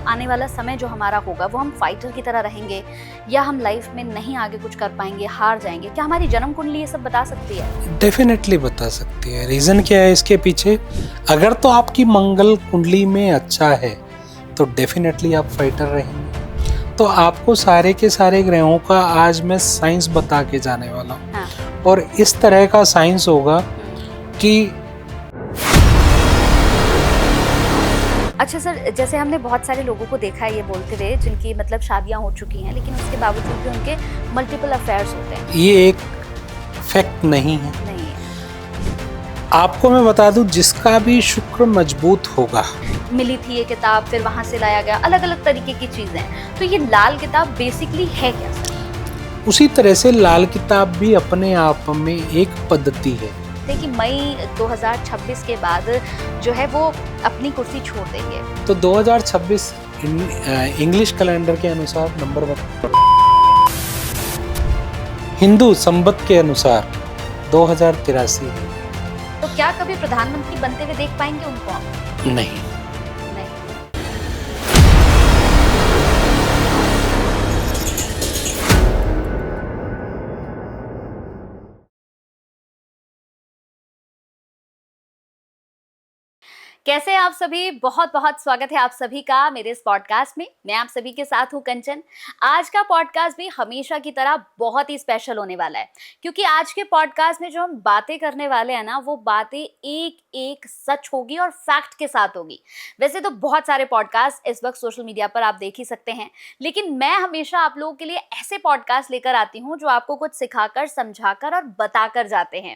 आने वाला समय जो हमारा होगा वो हम फाइटर की तरह रहेंगे या हम लाइफ में नहीं आगे कुछ कर पाएंगे, हार जाएंगे? क्या हमारी जन्म कुंडली ये सब बता सकती है? डेफिनेटली बता सकती है। रीज़न क्या है इसके पीछे? अगर तो आपकी मंगल कुंडली में अच्छा है तो डेफिनेटली आप फाइटर रहेंगे। तो आपको सारे के सारे ग्रहों का आज मैं साइंस बता के जाने वाला हूँ। हाँ। और इस तरह का साइंस होगा कि अच्छा सर, जैसे हमने बहुत सारे लोगों को देखा है ये बोलते हुए जिनकी मतलब शादियां हो चुकी हैं लेकिन उसके बावजूद भी उनके मल्टीपल अफेयर्स होते हैं। ये एक फैक्ट नहीं है। नहीं है। आपको मैं बता दूं, जिसका भी शुक्र मजबूत होगा। मिली थी ये किताब, फिर वहां से लाया गया, अलग अलग तरीके की चीजें। तो ये लाल किताब बेसिकली है क्या सर? उसी तरह से लाल किताब भी अपने आप में एक पद्धति है कि मई 2026 के बाद जो है वो अपनी कुर्सी छोड़ देंगे। तो 2026 इंग्लिश कैलेंडर के अनुसार नंबर 1, हिंदू संवत के अनुसार 2083 है। तो क्या कभी प्रधानमंत्री बनते हुए देख पाएंगे उनको हम? नहीं। कैसे आप सभी? बहुत बहुत स्वागत है आप सभी का मेरे इस पॉडकास्ट में। मैं आप सभी के साथ हूं कंचन। आज का पॉडकास्ट भी हमेशा की तरह बहुत ही स्पेशल होने वाला है क्योंकि आज के पॉडकास्ट में जो हम बातें करने वाले हैं ना, वो बातें एक एक सच होगी और फैक्ट के साथ होगी। वैसे तो बहुत सारे पॉडकास्ट इस वक्त सोशल मीडिया पर आप देख ही सकते हैं, लेकिन मैं हमेशा आप लोगों के लिए ऐसे पॉडकास्ट लेकर आती हूँ जो आपको कुछ सिखाकर, समझाकर और बताकर जाते हैं।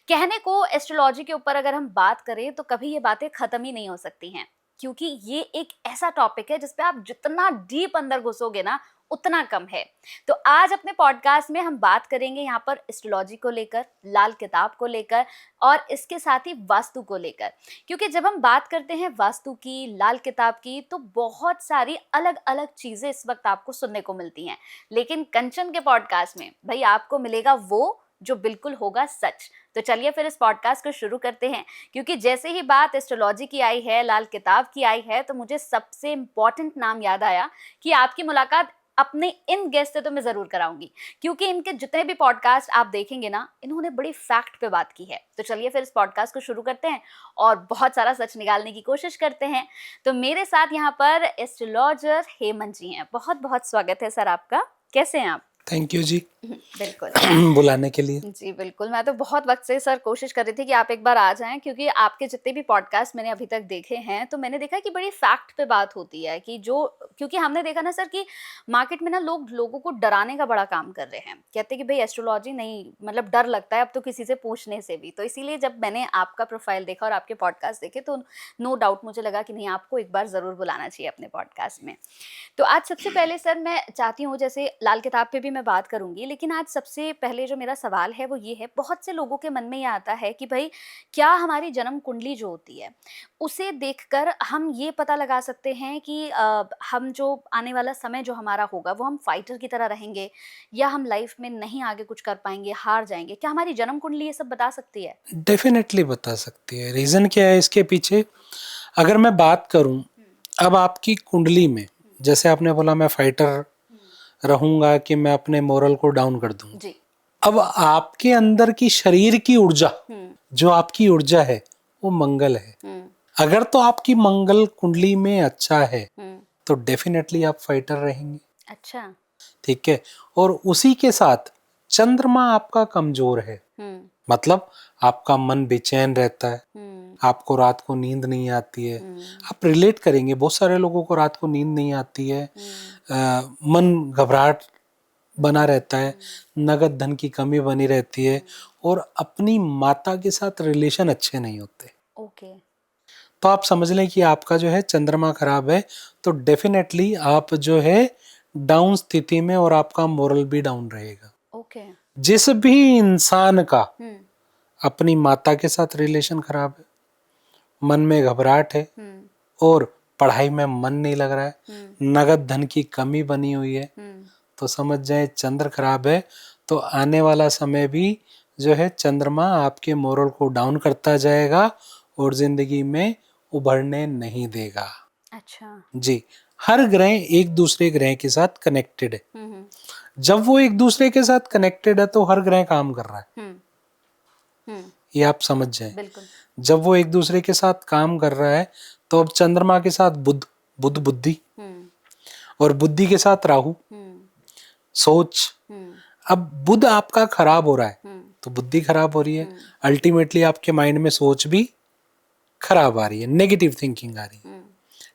कहने को एस्ट्रोलॉजी के ऊपर अगर हम बात करें तो कभी ये बातें खत्म ही नहीं हो सकती हैं, क्योंकि ये एक ऐसा टॉपिक है जिस पे आप जितना डीप अंदर घुसोगे ना उतना कम है। तो आज अपने पॉडकास्ट में हम बात करेंगे यहाँ पर एस्ट्रोलॉजी को लेकर, लाल किताब को लेकर और इसके साथ ही वास्तु को लेकर। क्योंकि जब हम बात करते हैं वास्तु की, लाल किताब की, तो बहुत सारी अलग अलग चीजें इस वक्त आपको सुनने को मिलती हैं, लेकिन कंचन के पॉडकास्ट में भाई आपको मिलेगा वो जो बिल्कुल होगा सच। तो चलिए फिर इस पॉडकास्ट को शुरू करते हैं, क्योंकि जैसे ही बात एस्ट्रोलॉजी की आई है, लाल किताब की आई है, तो मुझे सबसे इम्पोर्टेंट नाम याद आया कि आपकी मुलाकात अपने इन गेस्ट से तो मैं जरूर कराऊंगी, क्योंकि इनके जितने भी पॉडकास्ट आप देखेंगे ना, इन्होंने बड़ी फैक्ट पे बात की है। तो चलिए फिर इस पॉडकास्ट को शुरू करते हैं और बहुत सारा सच निकालने की कोशिश करते हैं। तो मेरे साथ यहाँ पर एस्ट्रोलॉजर हेमंत जी हैं। बहुत बहुत स्वागत है सर आपका। कैसे हैं आप? थैंक यू जी बिल्कुल बुलाने के लिए। जी बिल्कुल। मैं तो बहुत वक्त से सर कोशिश कर रही थी कि आप एक बार आ जाएं, क्योंकि आपके जितने भी पॉडकास्ट मैंने अभी तक देखे हैं तो मैंने देखा कि बड़ी फैक्ट पे बात होती है कि जो, क्योंकि हमने देखा ना सर कि मार्केट में ना लोगों को डराने का बड़ा काम कर रहे हैं। कहते हैं कि भाई एस्ट्रोलॉजी नहीं, मतलब डर लगता है अब तो किसी से पूछने से भी। तो इसीलिए जब मैंने आपका प्रोफाइल देखा और आपके पॉडकास्ट देखे तो नो डाउट मुझे लगा कि नहीं, आपको एक बार ज़रूर बुलाना चाहिए अपने पॉडकास्ट में। तो आज सबसे पहले सर मैं चाहती हूँ, जैसे लाल किताब पे भी मैं बात करूंगी, लेकिन आज सबसे पहले जो मेरा सवाल है वो ये है, बहुत से लोगों के मन में ये आता है कि भाई क्या हमारी जन्म कुंडली जो होती है उसे देखकर हम ये पता लगा सकते हैं कि हम जो आने वाला समय जो हमारा होगा वो हम फाइटर की तरह रहेंगे या हम लाइफ में नहीं आगे कुछ कर पाएंगे, हार जाएंगे? क्या हमारी जन्म कुंडली ये सब बता सकती है? डेफिनेटली बता सकती है। रीज़न क्या है इसके पीछे? अगर मैं बात करूं, अब आपकी कुंडली में, जैसे आपने बोला मैं फाइटर रहूंगा कि मैं अपने मोरल को डाउन कर दूं। जी। अब आपके अंदर की शरीर की ऊर्जा, जो आपकी ऊर्जा है वो मंगल है। अगर तो आपकी मंगल कुंडली में अच्छा है तो डेफिनेटली आप फाइटर रहेंगे। अच्छा। ठीक है। और उसी के साथ चंद्रमा आपका कमजोर है, मतलब आपका मन बेचैन रहता है, आपको रात को नींद नहीं आती है। आप रिलेट करेंगे, बहुत सारे लोगों को रात को नींद नहीं आती है, मन घबराहट बना रहता है, नगद धन की कमी बनी रहती है और अपनी माता के साथ रिलेशन अच्छे नहीं होते। ओके। तो आप समझ लें कि आपका जो है चंद्रमा खराब है, तो डेफिनेटली आप जो है डाउन स्थिति में और आपका मोरल भी डाउन रहेगा। ओके। जिस भी इंसान का अपनी माता के साथ रिलेशन खराब है, मन में घबराहट है और पढ़ाई में मन नहीं लग रहा है, नगद धन की कमी बनी हुई है, तो समझ जाए चंद्र खराब है। तो आने वाला समय भी जो है चंद्रमा आपके मोरल को डाउन करता जाएगा और जिंदगी में उभरने नहीं देगा। अच्छा। जी हर ग्रह एक दूसरे ग्रह के साथ कनेक्टेड है। जब वो एक दूसरे के साथ कनेक्टेड है तो हर ग्रह काम कर रहा है। ये आप समझ जाए। बिल्कुल। जब वो एक दूसरे के साथ काम कर रहा है तो अब चंद्रमा के साथ बुध, बुध बुद्धि, और बुद्धि के साथ राहु सोच। अब बुध आपका खराब हो रहा है तो बुद्धि खराब हो रही है, अल्टीमेटली आपके माइंड में सोच भी खराब आ रही है, नेगेटिव थिंकिंग आ रही है।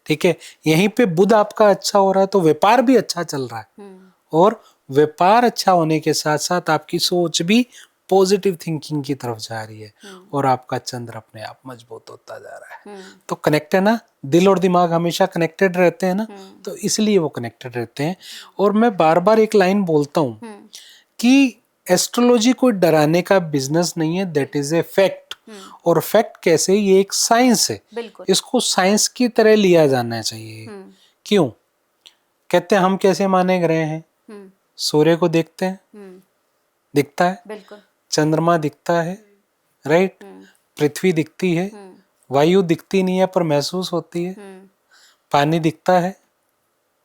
ठीक है, यहीं पे बुध आपका अच्छा हो रहा है तो व्यापार भी अच्छा चल रहा है, और व्यापार अच्छा होने के साथ साथ आपकी सोच भी पॉजिटिव थिंकिंग की तरफ जा रही है, और आपका चंद्र अपने आप मजबूत होता जा रहा है। तो कनेक्ट है ना, दिल और दिमाग हमेशा कनेक्टेड रहते हैं ना, तो इसलिए वो कनेक्टेड रहते हैं। और मैं बार बार एक लाइन बोलता हूँ कि एस्ट्रोलॉजी कोई डराने का बिजनेस नहीं है, दैट इज ए फैक्ट। और फैक्ट कैसे, ये एक साइंस है, इसको साइंस की तरह लिया जाना चाहिए। क्यों कहते हैं हम कैसे माने ग्रह हैं? सूर्य को देखते हैं, दिखता है, बिल्कुल। चंद्रमा दिखता है, राइट, पृथ्वी दिखती है, वायु दिखती नहीं है पर महसूस होती है, पानी दिखता है,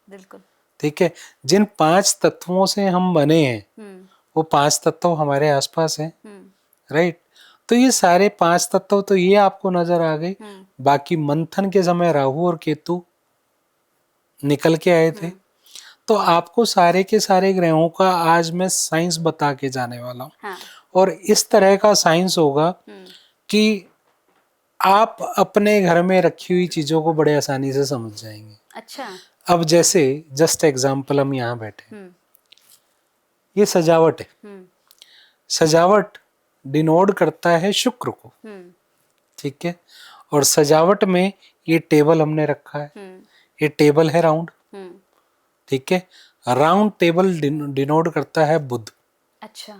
बिल्कुल। ठीक है। जिन 5 तत्वों से हम बने हैं वो 5 तत्व हमारे आसपास हैं, राइट। तो ये सारे 5 तत्व तो ये आपको नजर आ गए। बाकी मंथन के समय राहु और केतु निकल के आए थे। तो आपको सारे के सारे ग्रहों का आज मैं साइंस बता के जाने वाला हूँ। हाँ। और इस तरह का साइंस होगा कि आप अपने घर में रखी हुई चीजों को बड़े आसानी से समझ जाएंगे। अच्छा। अब जैसे जस्ट एग्जांपल, हम यहाँ बैठे, ये सजावट है। सजावट डिनोट करता है शुक्र को, ठीक है। और सजावट में ये टेबल हमने रखा है, ये टेबल है राउंड, ठीक है। राउंड टेबल डिनोट करता है बुध। अच्छा।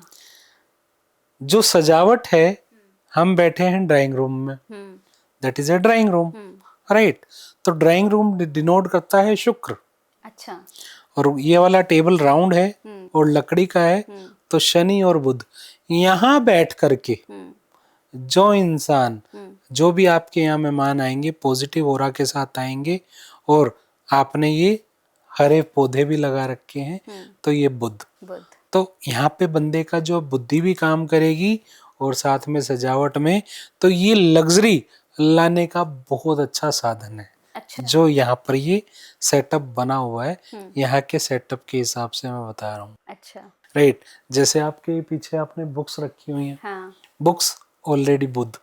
जो सजावट है, हम बैठे हैं ड्राइंग रूम में, that is a drawing room, right. तो ड्राइंग रूम डिनोट करता है शुक्र। अच्छा। और ये वाला टेबल राउंड है और लकड़ी का है, तो शनि और बुध। यहाँ बैठ करके जो इंसान, जो भी आपके यहाँ मेहमान आएंगे पॉजिटिव ऑरा के साथ आएंगे, और आपने ये हरे पौधे भी लगा रखे हैं, तो ये बुध। तो यहाँ पे बंदे का जो बुद्धि भी काम करेगी और साथ में सजावट में, तो ये लग्जरी लाने का बहुत अच्छा साधन है। अच्छा। जो यहाँ पर ये सेटअप बना हुआ है, यहाँ के सेटअप के हिसाब से मैं बता रहा हूँ। अच्छा, राइट। जैसे आपके पीछे आपने बुक्स रखी हुई हैं, हाँ। बुक्स ऑलरेडी बुध,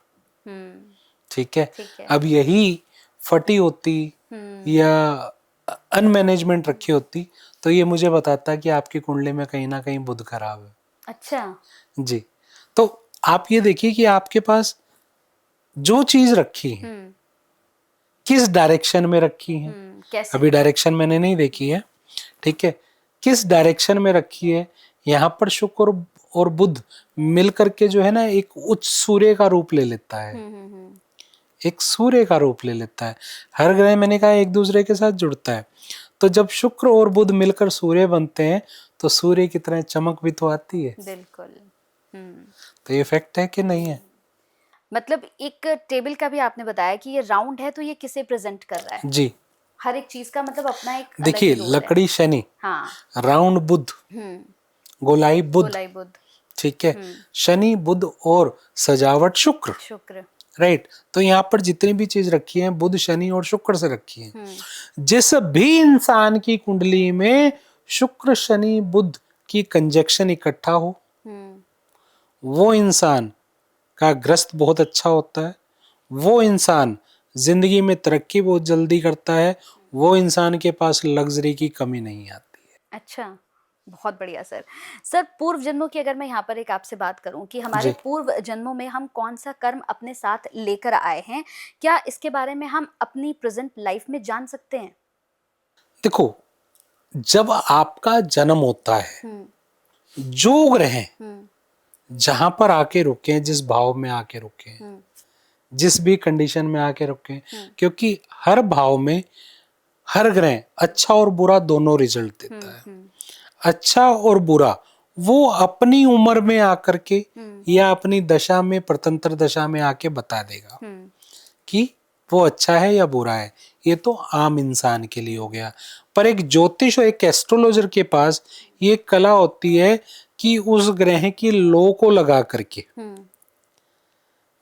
ठीक है। अब यही फटी होती या अनमैनेजमेंट रखी होती तो ये मुझे बताता कि आपकी कुंडली में कहीं ना कहीं बुध खराब है। अच्छा जी। तो आप ये देखिए कि आपके पास जो चीज रखी है किस डायरेक्शन में रखी है, कैसे? अभी डायरेक्शन मैंने नहीं देखी है, ठीक है। किस डायरेक्शन में रखी है, यहाँ पर शुक्र और बुध मिलकर के जो है ना एक उच्च सूर्य का रूप ले लेता है, एक सूर्य का रूप ले लेता है। हर ग्रह मैंने कहा एक दूसरे के साथ जुड़ता है, तो जब शुक्र और बुध मिलकर सूर्य बनते हैं तो सूर्य की तरह चमक भी तो आती है। बिल्कुल। तो ये फैक्ट है कि नहीं है? मतलब एक टेबल का भी आपने बताया कि ये राउंड है, तो ये किसे प्रेजेंट कर रहा है? जी, हर एक चीज का मतलब अपना एक देखिए, लकड़ी शनि, हाँ, राउंड बुध, गोलाई बुध, ठीक है। शनि बुध और सजावट शुक्र, राइट। तो यहाँ पर जितनी भी चीज रखी है बुध शनि और शुक्र से रखी है। जिस भी इंसान की कुंडली में शुक्र शनि बुध की कंजक्शन इकट्ठा हो, वो इंसान का ग्रस्त बहुत अच्छा होता है, वो इंसान जिंदगी में तरक्की बहुत जल्दी करता है, वो इंसान के पास लग्जरी की कमी नहीं आती है। अच्छा, बहुत बढ़िया सर। सर, पूर्व जन्मों की अगर मैं यहाँ पर एक आपसे बात करूं कि हमारे पूर्व जन्मों में हम कौन सा कर्म अपने साथ लेकर आए हैं, क्या इसके बारे में हम अपनी प्रेजेंट लाइफ में जान सकते हैं? देखो, जब आपका जन्म होता है, जो ग्रह जहां पर आके रुके, जिस भाव में आके रुके, जिस भी कंडीशन में आके रुके, क्योंकि हर भाव में हर ग्रह अच्छा और बुरा दोनों रिजल्ट देता है। अच्छा और बुरा वो अपनी उम्र में आकर के या अपनी दशा में, प्रतंत्र दशा में आके बता देगा कि वो अच्छा है या बुरा है। ये तो आम इंसान के लिए हो गया। पर एक ज्योतिष और एक एस्ट्रोलॉजर के पास ये कला होती है कि उस ग्रह की लो को लगा करके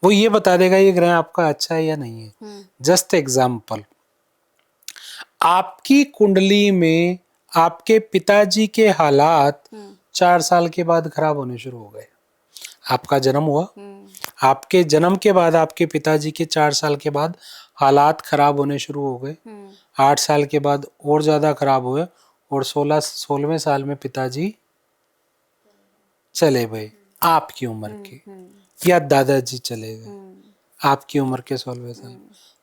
वो ये बता देगा ये ग्रह आपका अच्छा है या नहीं है। जस्ट एग्जाम्पल, आपकी कुंडली में आपके पिताजी के हालात 4 साल के बाद खराब होने शुरू हो गए। आपका जन्म हुआ, आपके जन्म के बाद आपके पिताजी के 4 साल के बाद हालात खराब होने शुरू हो गए। 8 साल के बाद और ज्यादा खराब हुए और 16वें साल में पिताजी चले गए आपकी उम्र के, या दादाजी चले गए आपकी उम्र के 16वें साल।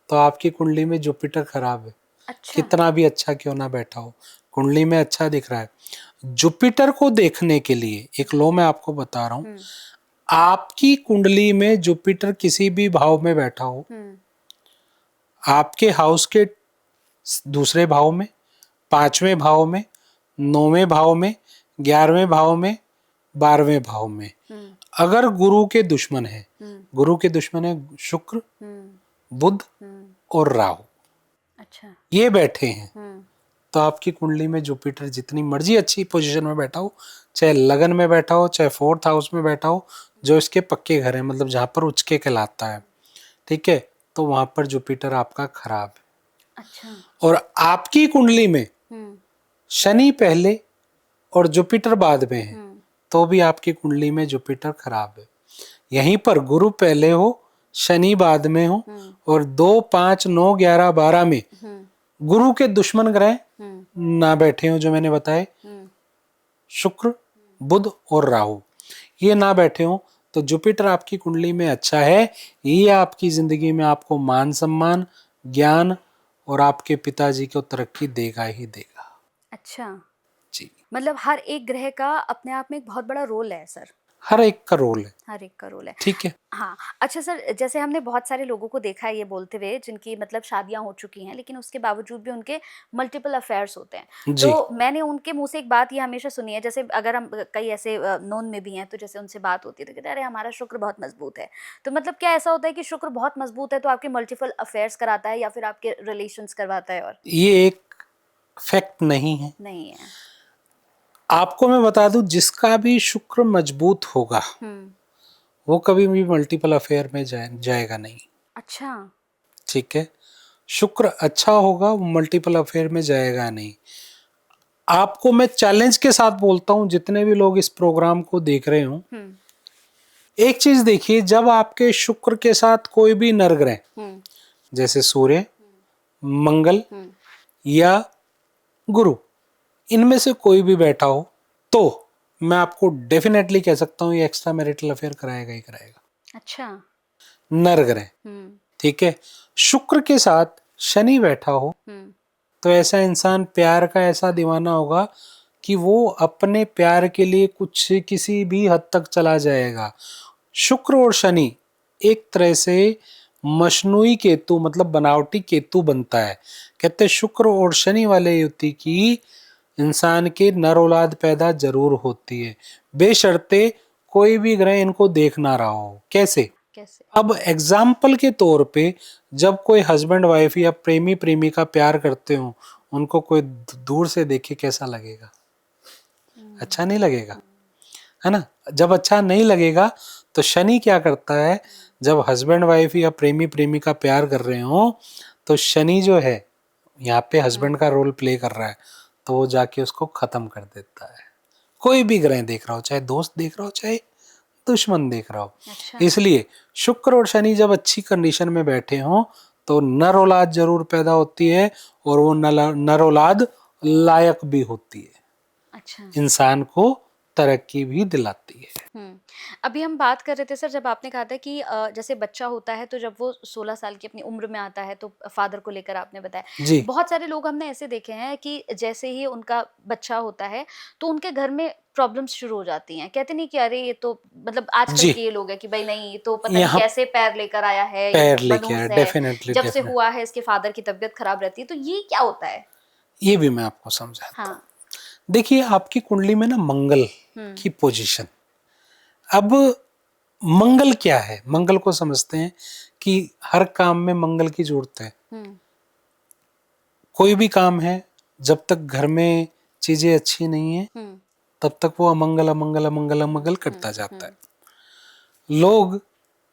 तो आपकी कुंडली में जुपिटर खराब है। अच्छा। कितना भी अच्छा क्यों ना बैठा हो, कुंडली में अच्छा दिख रहा है। जुपिटर को देखने के लिए एक लो मैं आपको बता रहा हूं, आपकी कुंडली में जुपिटर किसी भी भाव में बैठा हो, आपके हाउस के दूसरे भाव में, 5वें भाव में, 9वें भाव में, 11वें भाव में, 12वें भाव में, अगर गुरु के दुश्मन है, गुरु के दुश्मन है शुक्र, बुध और राहु, अच्छा, ये बैठे हैं, तो आपकी कुंडली में जुपिटर जितनी मर्जी अच्छी पोजीशन में बैठा हो, चाहे लगन में बैठा हो, चाहे 4th हाउस में बैठा हो, जो इसके पक्के घर है, मतलब जहां पर उचके कहलाता है, ठीक है, तो वहां पर जुपिटर आपका खराब है। अच्छा। और आपकी कुंडली में शनि पहले और जुपिटर बाद में है, तो भी आपकी कुंडली में जुपिटर खराब है। यहीं पर गुरु पहले हो, शनि बाद में हो, और 2, 5, 9, 11, 12 में गुरु के दुश्मन ग्रह ना बैठे हो, जो मैंने बताए शुक्र, बुध और राहु, ये ना बैठे हो, तो जुपिटर आपकी कुंडली में अच्छा है। ये आपकी जिंदगी में आपको मान सम्मान, ज्ञान और आपके पिताजी को तरक्की देगा ही देगा। अच्छा जी, मतलब हर एक ग्रह का अपने आप में एक बहुत बड़ा रोल है सर। हर एक का रोल है, हर एक का रोल है। ठीक है। हाँ, अच्छा सर, जैसे हमने बहुत सारे लोगों को देखा है ये बोलते हुए जिनकी मतलब शादियां हो चुकी हैं, लेकिन उसके बावजूद भी उनके मल्टीपल अफेयर्स होते हैं। जी, तो मैंने उनके मुंह से एक बात ये हमेशा सुनी है, जैसे अगर हम कई ऐसे नोन में भी हैं, तो जैसे उनसे बात होती है तो कहते हैं अरे हमारा शुक्र बहुत मजबूत है। तो मतलब क्या ऐसा होता है कि शुक्र बहुत मजबूत है तो आपके मल्टीपल अफेयर्स कराता है या फिर आपके रिलेशंस करवाता है? और ये एक फैक्ट नहीं है। नहीं है। आपको मैं बता दूं, जिसका भी शुक्र मजबूत होगा वो कभी भी मल्टीपल अफेयर में जाएगा नहीं। अच्छा। ठीक है, शुक्र अच्छा होगा वो मल्टीपल अफेयर में जाएगा नहीं। आपको मैं चैलेंज के साथ बोलता हूं, जितने भी लोग इस प्रोग्राम को देख रहे हो, एक चीज देखिए, जब आपके शुक्र के साथ कोई भी नर ग्रह जैसे सूर्य, मंगल या गुरु, इनमें से कोई भी बैठा हो, तो मैं आपको डेफिनेटली कह सकता हूं ये एक्स्ट्रा मैरिटल अफेयर कराएगा ही कराएगा। अच्छा। नर ग्रह, ठीक है। शुक्र के साथ शनि बैठा हो तो ऐसा इंसान प्यार का ऐसा दीवाना होगा कि वो अपने प्यार के लिए कुछ किसी भी हद तक चला जाएगा। शुक्र और शनि एक तरह से मशनूई केतु, मतलब बनावटी केतु बनता है। कहते हैं शुक्र और शनि वाले युति की इंसान के नर औलाद पैदा जरूर होती है, बेशर्ते कोई भी ग्रह इनको देख ना रहा हो। कैसे? अब एग्जाम्पल के तौर पे, जब कोई हस्बैंड वाइफ या प्रेमी प्रेमिका प्यार करते हो, उनको कोई दूर से देखे कैसा लगेगा? अच्छा नहीं लगेगा, है ना। जब अच्छा नहीं लगेगा तो शनि क्या करता है, जब हस्बैंड वाइफ या प्रेमी प्रेमिका प्यार कर रहे हो तो शनि जो है यहाँ पे हस्बैंड का रोल प्ले कर रहा है, तो वो जाके उसको खत्म कर देता है। कोई भी ग्रह देख रहा हो, चाहे दोस्त देख रहा हो, चाहे दुश्मन देख रहा हो। अच्छा। इसलिए शुक्र और शनि जब अच्छी कंडीशन में बैठे हों तो नर औलाद जरूर पैदा होती है, और वो नर औलाद लायक भी होती है। अच्छा। इंसान को तरक्की भी दिलाती है। अभी हम बात कर रहे थे सर, जब आपने कहा था कि जैसे बच्चा होता है तो जब वो 16 साल की अपनी उम्र में आता है तो फादर को लेकर आपने बताया। जी, बहुत सारे लोग हमने ऐसे देखे हैं कि जैसे ही उनका बच्चा होता है तो उनके घर में प्रॉब्लम्स शुरू हो जाती हैं। कहते नहीं कि अरे ये तो मतलब आजकल जी, के ये लोग हैं कि भाई नहीं, ये तो पता नहीं यहाँ कैसे पैर लेकर आया है, ये पैर लेके आया, मनहूस है, डेफिनेटली जब से डेफिनेटली। हुआ है इसके फादर की तबीयत खराब रहती है। तो ये क्या होता है? ये भी मैं आपको समझाता हूँ। हाँ। देखिए, आपकी कुंडली में ना मंगल की पोजीशन, अब मंगल क्या है? मंगल को समझते हैं कि हर काम में मंगल की जरूरत है। कोई भी काम है, जब तक घर में चीजें अच्छी नहीं है तब तक वो अमंगल अमंगल अमंगल अमंगल करता जाता है। लोग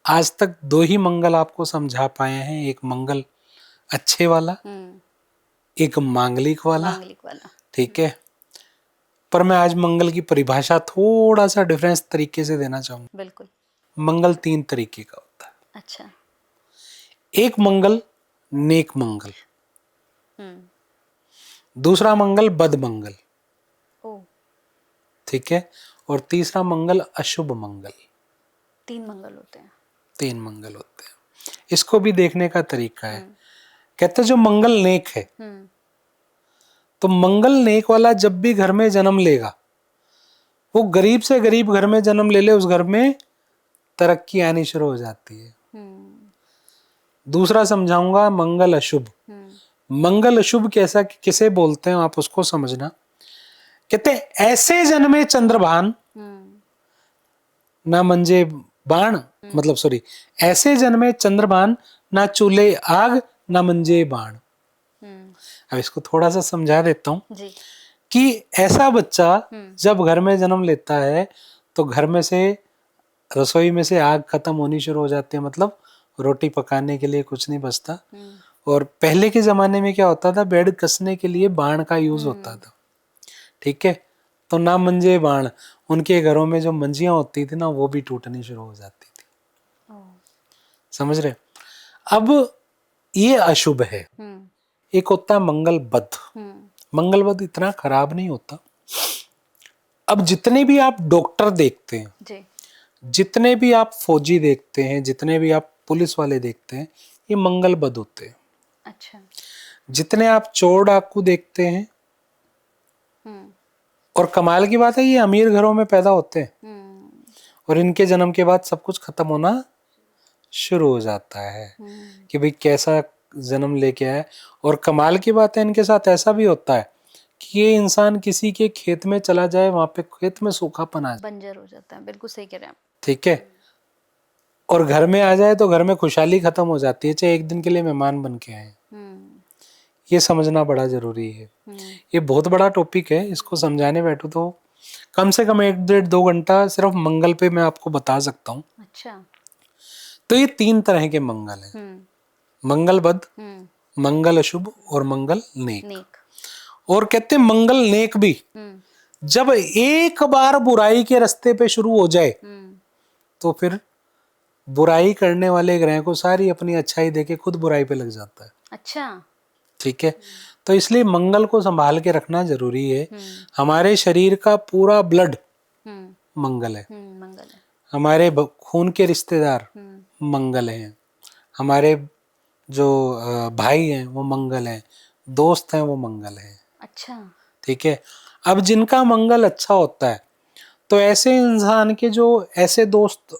आज तक दो ही मंगल आपको समझा पाए हैं, एक मंगल अच्छे वाला, एक मांगलिक वाला। ठीक है, पर मैं आज मंगल की परिभाषा थोड़ा सा डिफरेंस तरीके से देना चाहूंगा। बिल्कुल। मंगल 3 तरीके का होता है। अच्छा। एक मंगल नेक मंगल, दूसरा मंगल बद मंगल, ठीक है, और तीसरा मंगल अशुभ मंगल। 3 मंगल होते हैं। 3 मंगल होते हैं। इसको भी देखने का तरीका है। कहते हैं जो मंगल नेक है, तो मंगल नेक वाला जब भी घर में जन्म लेगा, वो गरीब से गरीब घर में जन्म ले ले, उस घर में तरक्की आनी शुरू हो जाती है। दूसरा समझाऊंगा मंगल अशुभ। मंगल अशुभ कैसा किसे बोलते हैं आप उसको समझना। कहते ऐसे जन्मे चंद्रभान ना मंजे बाण, मतलब सॉरी, ऐसे जन्मे चंद्रभान ना चूल्हे आग ना मंजे बाण। अब इसको थोड़ा सा समझा देता हूं कि ऐसा बच्चा जब घर में जन्म लेता है तो घर में से, रसोई में से आग खत्म होनी शुरू हो जाती है, मतलब रोटी पकाने के लिए कुछ नहीं बचता। और पहले के जमाने में क्या होता था, बेड कसने के लिए बाण का यूज होता था। ठीक है, तो ना मंजे बाण, उनके घरों में जो मंजियां होती थी ना, वो भी टूटनी शुरू हो जाती थी। समझ रहे? अब ये अशुभ है। एक होता है मंगल बद। मंगल बद इतना खराब नहीं होता। अब जितने भी आप डॉक्टर देखते हैं जी, जितने भी आप फौजी देखते हैं, जितने भी आप पुलिस वाले देखते हैं, ये मंगल बद होते हैं। अच्छा। जितने आप चोर डाकू देखते हैं, और कमाल की बात है ये अमीर घरों में पैदा होते हैं, और इनके जन्म के बाद सब कुछ खत्म होना शुरू हो जाता है कि भाई कैसा जन्म लेके आया। और कमाल की बात है इनके साथ ऐसा भी होता है कि ये इंसान किसी के खेत में चला जाए, वहां पे खेत में सूखापन आ जाए, बंजर हो जाता है। बिल्कुल सही कह रहे हैं। ठीक है, और घर में आ जाए तो घर में खुशहाली खत्म हो जाती है, चाहे एक दिन के लिए मेहमान बन के आए। ये समझना बड़ा जरूरी है। ये बहुत बड़ा टॉपिक है, इसको समझाने बैठो तो कम से कम 1-1.5-2 घंटा सिर्फ मंगल पे मैं आपको बता सकता हूँ। अच्छा। तो ये 3 तरह के मंगल हैं, मंगल बद, मंगल अशुभ और मंगल नेक। और कहते हैं मंगल नेक भी जब एक बार बुराई के रास्ते पे शुरू हो जाए तो फिर बुराई करने वाले ग्रह को सारी अपनी अच्छाई देके खुद बुराई पे लग जाता है। अच्छा। ठीक है, तो इसलिए मंगल को संभाल के रखना जरूरी है। हमारे शरीर का पूरा ब्लड मंगल है, हमारे खून के रिश्तेदार मंगल हैं, हमारे जो भाई हैं वो मंगल हैं, दोस्त हैं वो मंगल हैं। अच्छा। ठीक है, अब जिनका मंगल अच्छा होता है तो ऐसे इंसान के जो ऐसे दोस्त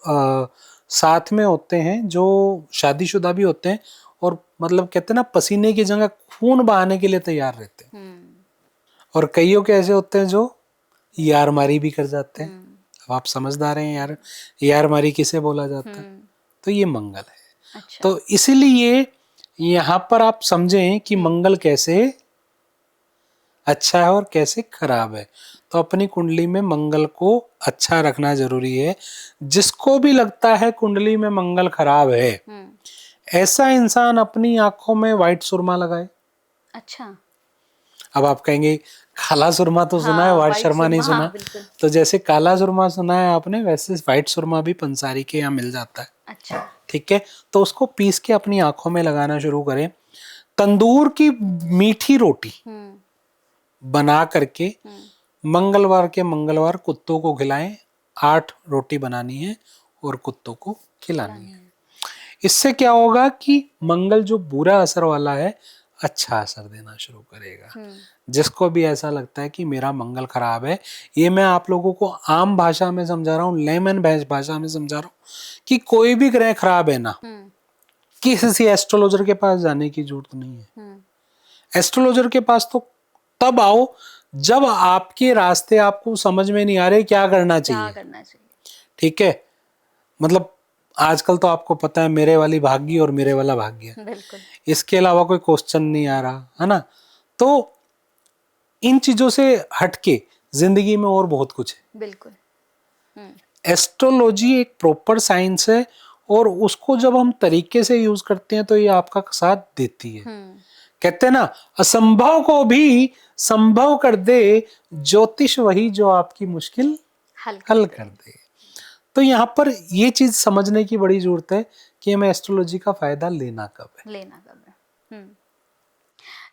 साथ में होते हैं जो शादीशुदा भी होते हैं, और मतलब कहते हैं ना पसीने की जगह खून बहाने के लिए तैयार रहते हैं। और कईयों के ऐसे होते हैं जो यार मारी भी कर जाते हैं। अब आप समझदार हैं यार, यार मारी किसे बोला जाता है, तो ये मंगल है। अच्छा। तो इसीलिए यहाँ पर आप समझें कि मंगल कैसे अच्छा है और कैसे खराब है। तो अपनी कुंडली में मंगल को अच्छा रखना जरूरी है। जिसको भी लगता है कुंडली में मंगल खराब है, ऐसा इंसान अपनी आंखों में व्हाइट सुरमा लगाए। अच्छा। अब आप कहेंगे काला सुरमा तो सुना है, व्हाइट सुरमा नहीं सुना। हाँ, तो जैसे काला सुरमा सुना है आपने, वैसे व्हाइट सुरमा भी पंसारी के यहाँ मिल जाता है। अच्छा। ठीक है, तो उसको पीस के अपनी आंखों में लगाना शुरू करें। तंदूर की मीठी रोटी बना करके मंगलवार के मंगलवार कुत्तों को खिलाएं। 8 रोटी बनानी है और कुत्तों को खिलानी है। इससे क्या होगा कि मंगल जो बुरा असर वाला है अच्छा असर देना शुरू करेगा। जिसको भी ऐसा लगता है कि मेरा मंगल खराब है, ये मैं आप लोगों को आम भाषा में समझा रहा हूँ, लेमन भाषा में समझा रहा हूँ कि कोई भी ग्रह खराब है ना, किसी एस्ट्रोलॉजर के पास जाने की जरूरत नहीं है। एस्ट्रोलॉजर के पास तो तब आओ जब आपके रास्ते आपको समझ में नहीं आ रहे क्या करना चाहिए। ठीक है, मतलब आजकल तो आपको पता है मेरे वाली भाग्य और मेरे वाला भाग्य, इसके अलावा कोई क्वेश्चन नहीं आ रहा है ना। तो इन चीजों से हटके जिंदगी में और बहुत कुछ है। बिल्कुल। एस्ट्रोलॉजी एक प्रॉपर साइंस है और उसको जब हम तरीके से यूज करते हैं तो ये आपका साथ देती है। कहते हैं ना, असंभव को भी संभव कर दे ज्योतिष, वही जो आपकी मुश्किल हल कर दे। तो यहाँ पर ये चीज समझने की बड़ी जरूरत है कि हमें एस्ट्रोलॉजी का फायदा लेना कब है।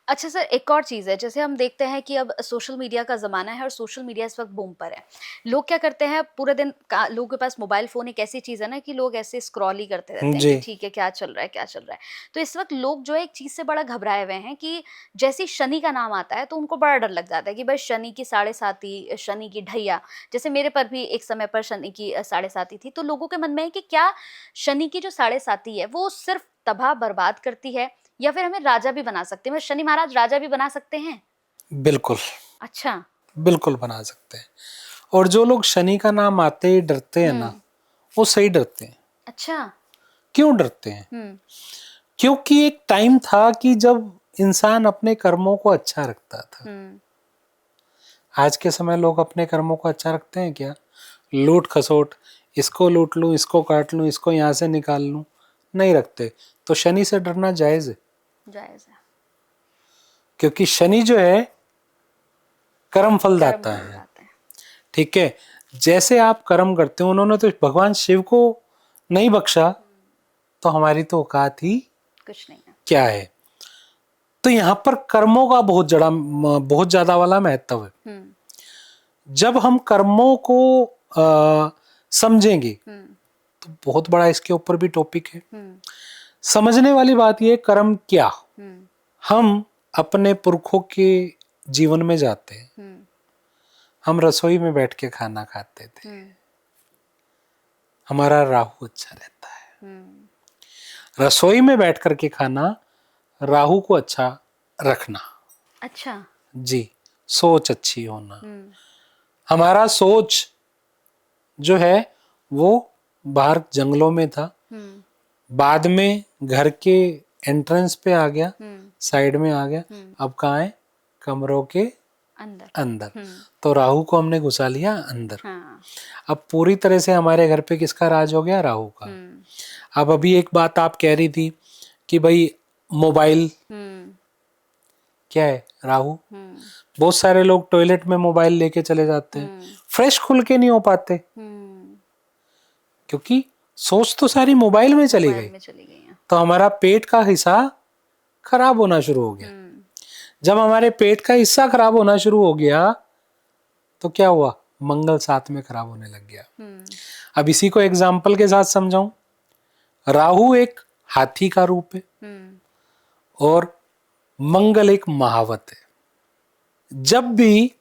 अच्छा सर, एक और चीज़ है, जैसे हम देखते हैं कि अब सोशल मीडिया का ज़माना है और सोशल मीडिया इस वक्त बूम पर है। लोग क्या करते हैं, पूरे दिन लोगों के पास मोबाइल फ़ोन एक ऐसी चीज़ है ना कि लोग ऐसे स्क्रॉल ही करते रहते हैं कि ठीक है क्या चल रहा है क्या चल रहा है। तो इस वक्त लोग जो है एक चीज़ से बड़ा घबराए हुए हैं कि जैसे ही शनि का नाम आता है तो उनको बड़ा डर लग जाता है कि भाई शनि की 7.5, शनि की ढैया। जैसे मेरे पर भी एक समय पर शनि की 7.5 थी। तो लोगों के मन में है कि क्या शनि की जो 7.5 है वो सिर्फ तबाह बर्बाद करती है या फिर हमें राजा भी बना सकते हैं? शनि महाराज राजा भी बना सकते हैं? बिल्कुल। अच्छा। बिल्कुल बना सकते हैं। और जो लोग शनि का नाम आते ही डरते हैं ना, वो सही डरते हैं। अच्छा। क्यों डरते हैं? क्योंकि एक टाइम था कि जब इंसान अपने कर्मों को अच्छा रखता था। आज के समय लोग अपने कर्मों को अच्छा रखते हैं क्या? लूट खसोट, इसको लूट लूं, इसको काट लूं, इसको यहाँ से निकाल लूं, नहीं रखते। तो शनि से डरना जायज है। जायज है। क्योंकि शनि जो है कर्म फल दाता है। ठीक है, जैसे आप कर्म करते हो, उन्होंने तो भगवान शिव को नहीं बख्शा, तो हमारी तो औकात ही कुछ नहीं है। क्या है? तो यहाँ पर कर्मों का बहुत ज्यादा वाला महत्व है। जब हम कर्मों को समझेंगे तो बहुत बड़ा इसके ऊपर भी टॉपिक है। समझने वाली बात ये, कर्म क्या? हम अपने पुरखों के जीवन में जाते हैं। हम रसोई में बैठ के खाना खाते थे, हमारा राहु अच्छा रहता है। रसोई में बैठ करके खाना, राहु को अच्छा रखना। अच्छा जी, सोच अच्छी होना। हमारा सोच जो है वो बाहर जंगलों में था, बाद में घर के एंट्रेंस पे आ गया, साइड में आ गया, अब कहाँ है? कमरों के अंदर। तो राहु को हमने घुसा लिया अंदर। अब पूरी तरह से हमारे घर पे किसका राज हो गया? राहु का। अब अभी एक बात आप कह रही थी कि भाई मोबाइल क्या है? राहु। बहुत सारे लोग टॉयलेट में मोबाइल लेके चले जाते हैं, फ्रेश खुल के नहीं हो पाते, क्योंकि सोच तो सारी मोबाइल में चली गई। तो हमारा पेट का हिस्सा खराब होना शुरू हो गया। जब हमारे पेट का हिस्सा खराब होना शुरू हो गया तो क्या हुआ? मंगल साथ में खराब होने लग गया। अब इसी को एग्जाम्पल के साथ समझाऊं, राहु एक हाथी का रूप है और मंगल एक महावत है। जब भी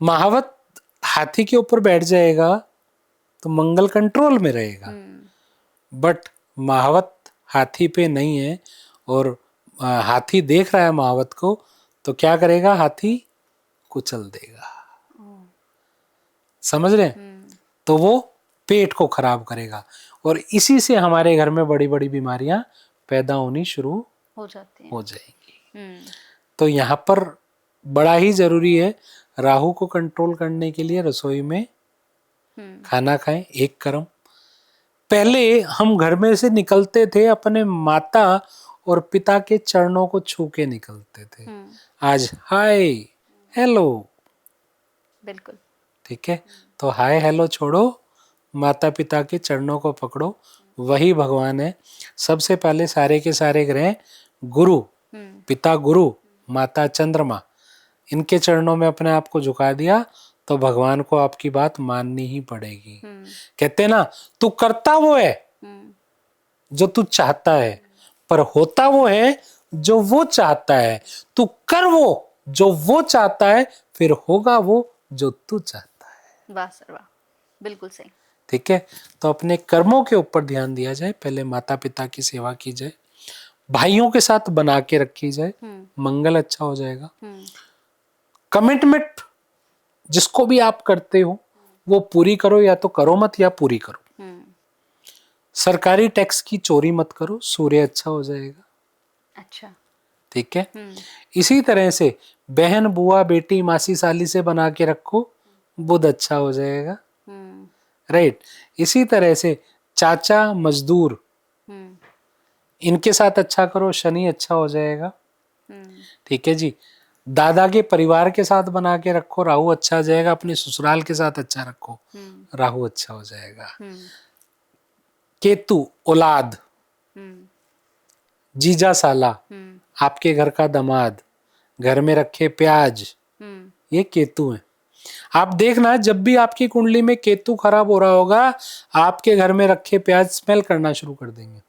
महावत हाथी के ऊपर बैठ जाएगा तो मंगल कंट्रोल में रहेगा, बट महावत हाथी पे नहीं है और हाथी देख रहा है महावत को, तो क्या करेगा? हाथी कुचल देगा। समझ रहे? तो वो पेट को खराब करेगा और इसी से हमारे घर में बड़ी बड़ी बीमारियां पैदा होनी शुरू हो जाएंगी। तो यहाँ पर बड़ा ही जरूरी है, राहु को कंट्रोल करने के लिए रसोई में खाना खाएं। एक कर्म, पहले हम घर में से निकलते थे अपने माता और पिता के चरणों को छू के निकलते थे। आज हाय हेलो। बिल्कुल ठीक है, तो हाय हेलो छोड़ो, माता पिता के चरणों को पकड़ो, वही भगवान है। सबसे पहले सारे के सारे ग्रह गुरु, पिता गुरु, माता चंद्रमा, इनके चरणों में अपने आप को झुका दिया तो भगवान को आपकी बात माननी ही पड़ेगी। कहते ना, तू करता वो है जो तू चाहता है, पर होता वो है जो वो चाहता है। तू कर वो जो वो चाहता है, फिर होगा वो जो तू चाहता है। वाह सर वाह, बिल्कुल सही। ठीक है, तो अपने कर्मों के ऊपर ध्यान दिया जाए, पहले माता पिता की सेवा की जाए, भाइयों के साथ बना के रखी जाए, मंगल अच्छा हो जाएगा। कमिटमेंट जिसको भी आप करते हो वो पूरी करो, या तो करो मत या पूरी करो। सरकारी टैक्स की चोरी मत करो, सूर्य अच्छा हो जाएगा। अच्छा ठीक है। इसी तरह से बहन बुआ बेटी मासी साली से बना के रखो, बुध अच्छा हो जाएगा, राइट। इसी तरह से चाचा मजदूर इनके साथ अच्छा करो, शनि अच्छा हो जाएगा, ठीक है जी। दादा के परिवार के साथ बना के रखो, राहु अच्छा हो जाएगा। अपने ससुराल के साथ अच्छा रखो, राहु अच्छा हो जाएगा। केतु औलाद, जीजा साला, आपके घर का दामाद, घर में रखे प्याज, ये केतु है। आप देखना जब भी आपकी कुंडली में केतु खराब हो रहा होगा, आपके घर में रखे प्याज स्मेल करना शुरू कर देंगे।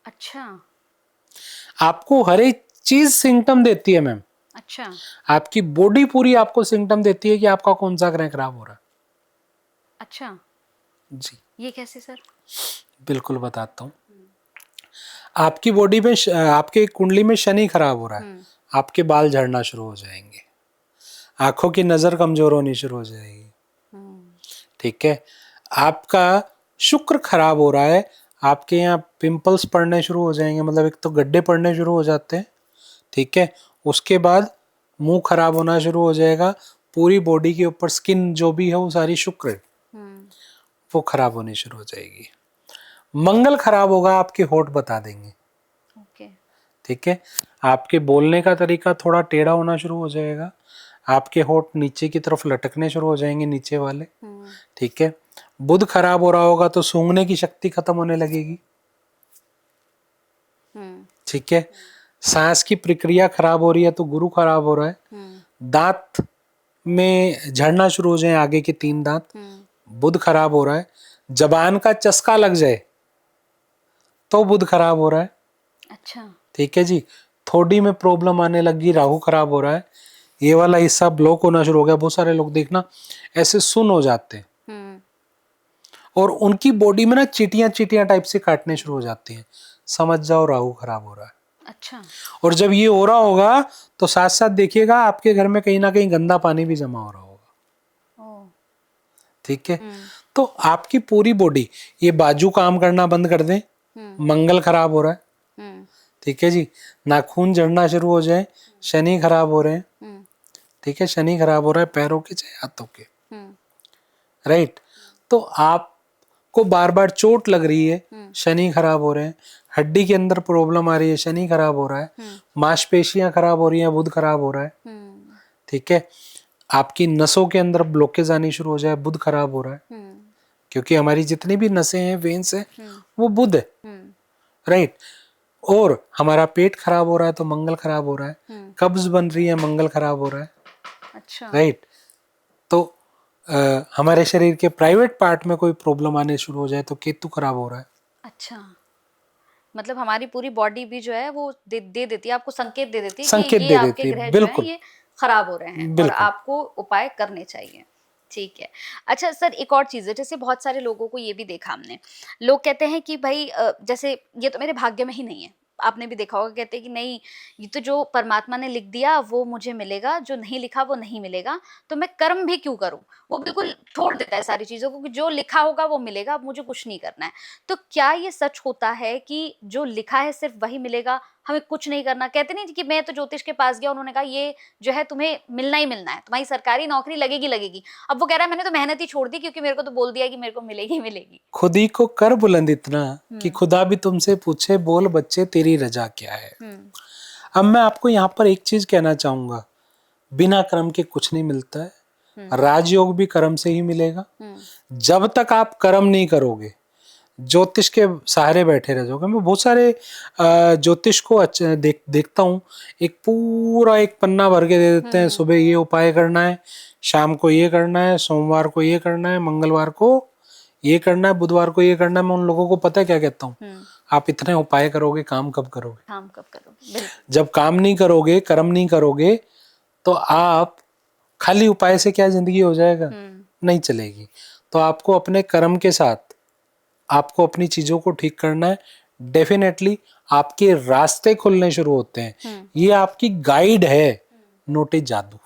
अच्छा, आपको हर एक चीज सिम्टम देती है मैम। अच्छा, आपकी बॉडी पूरी आपको सिम्टम देती है कि आपका कौन सा ग्रह खराब हो रहा है। अच्छा जी, ये कैसे सर? बिल्कुल बताता हूँ। आपकी बॉडी में आपके कुंडली में शनि खराब हो रहा है, आपके बाल झड़ना शुरू हो जाएंगे, आंखों की नजर कमजोर होनी शुरू हो जाएगी, ठीक है। आपका शुक्र खराब हो रहा है, आपके यहाँ पिंपल्स पड़ने शुरू हो जाएंगे, मतलब एक तो गड्ढे पड़ने शुरू हो जाते हैं, ठीक है। उसके बाद मुंह खराब होना शुरू हो जाएगा, पूरी बॉडी के ऊपर स्किन जो भी है वो सारी शुक्र है, वो खराब होनी शुरू हो जाएगी। मंगल खराब होगा, आपके होठ बता देंगे, ओके, ठीक है। आपके बोलने का तरीका थोड़ा टेढ़ा होना शुरू हो जाएगा, आपके होठ नीचे की तरफ लटकने शुरू हो जाएंगे, नीचे वाले, ठीक है। बुध खराब हो रहा होगा तो सूंघने की शक्ति खत्म होने लगेगी, ठीक है। सांस की प्रक्रिया खराब हो रही है तो गुरु खराब हो रहा है। दांत में झड़ना शुरू हो जाए, आगे के 3 दांत, बुध खराब हो रहा है। जबान का चस्का लग जाए तो बुध खराब हो रहा है, अच्छा, ठीक है जी। थोड़ी में प्रॉब्लम आने लगी, राहु खराब हो रहा है, ये वाला हिस्सा ब्लॉक होना शुरू हो गया। बहुत सारे लोग देखना ऐसे सुन हो जाते हैं और उनकी बॉडी में ना चीटियां चीटियां टाइप से काटने शुरू हो जाती हैं, समझ जाओ राहु खराब हो रहा है। अच्छा, और जब ये हो रहा होगा तो साथ साथ देखिएगा आपके घर में कहीं ना कहीं गंदा पानी भी जमा हो रहा होगा, ठीक है। तो आपकी पूरी बॉडी, ये बाजू काम करना बंद कर दें, मंगल खराब हो रहा है, ठीक है जी। नाखून जड़ना शुरू हो जाए, शनि खराब हो रहे हैं, ठीक है। शनि खराब हो रहा है पैरों के चाहे हाथों के, राइट। तो आपको बार बार चोट लग रही है, शनि खराब हो रहे हैं। हड्डी के अंदर प्रॉब्लम आ रही है, शनि खराब हो रहा है। मांसपेशियां खराब हो रही हैं, बुध खराब हो रहा है, ठीक है। आपकी नसों के अंदर ब्लॉकेज आनी शुरू हो जाए, बुध खराब हो रहा है, क्योंकि हमारी जितनी भी नसें हैं, वेन्स हैं, वो बुध है, राइट। और हमारा पेट खराब हो रहा है तो मंगल खराब हो रहा है, कब्ज बन रही है, मंगल खराब हो रहा है, अच्छा, राइट। तो हमारे शरीर के प्राइवेट पार्ट में कोई प्रॉब्लम आने शुरू हो जाए तो केतु खराब हो रहा है। अच्छा, मतलब हमारी पूरी बॉडी भी जो है वो दे देती है आपको, संकेत दे देती है संकेत कि ये दे आपके देती है, ग्रह जो बिल्कुल है ये खराब हो रहे हैं और बिल्कुल। आपको उपाय करने चाहिए, ठीक है। अच्छा सर, एक और चीज़ है, जैसे बहुत सारे लोगों को ये भी देखा हमने, लोग कहते हैं कि भाई जैसे ये तो मेरे भाग्य में ही नहीं है, आपने भी देखा होगा, कहते हैं कि नहीं ये तो जो परमात्मा ने लिख दिया वो मुझे मिलेगा, जो नहीं लिखा वो नहीं मिलेगा, तो मैं कर्म भी क्यों करूं। वो बिल्कुल छोड़ देता है सारी चीज़ों को कि जो लिखा होगा वो मिलेगा, अब मुझे कुछ नहीं करना है। तो क्या ये सच होता है कि जो लिखा है सिर्फ वही मिलेगा, हमें कुछ नहीं करना? कहते नहीं कि मैं तो ज्योतिष के पास गया, उन्होंने कहा ये जो है तुम्हें मिलना ही मिलना है, तुम्हारी सरकारी नौकरी लगेगी लगेगी। अब वो कह रहा है मैंने तो मेहनत ही छोड़ दी क्योंकि मेरे को तो बोल दिया कि मेरे को मिलेगी मिलेगी। खुद ही को कर बुलंद इतना कि खुदा भी तुमसे पूछे, बोल बच्चे तेरी रजा क्या है। अब मैं आपको यहाँ पर एक चीज कहना चाहूंगा, बिना कर्म के कुछ नहीं मिलता है, राजयोग भी कर्म से ही मिलेगा। जब तक आप कर्म नहीं करोगे, ज्योतिष के सहारे बैठे रह जाओगे। मैं बहुत सारे ज्योतिष को देखता हूँ, एक पूरा एक पन्ना भर के दे देते हैं, सुबह ये उपाय करना है, शाम को ये करना है, सोमवार को ये करना है, मंगलवार को ये करना है, बुधवार को ये करना है। मैं उन लोगों को पता है क्या कहता हूँ, आप इतने उपाय करोगे, काम कब करोगे? काम कब करोगे? जब काम नहीं करोगे, कर्म नहीं करोगे, तो आप खाली उपाय से क्या जिंदगी हो जाएगा? नहीं चलेगी। तो आपको अपने कर्म के साथ आपको अपनी चीजों को ठीक करना है। डेफिनेटली आपके रास्ते खुलने शुरू होते हैं। ये आपकी गाइड है, नोटे जादू।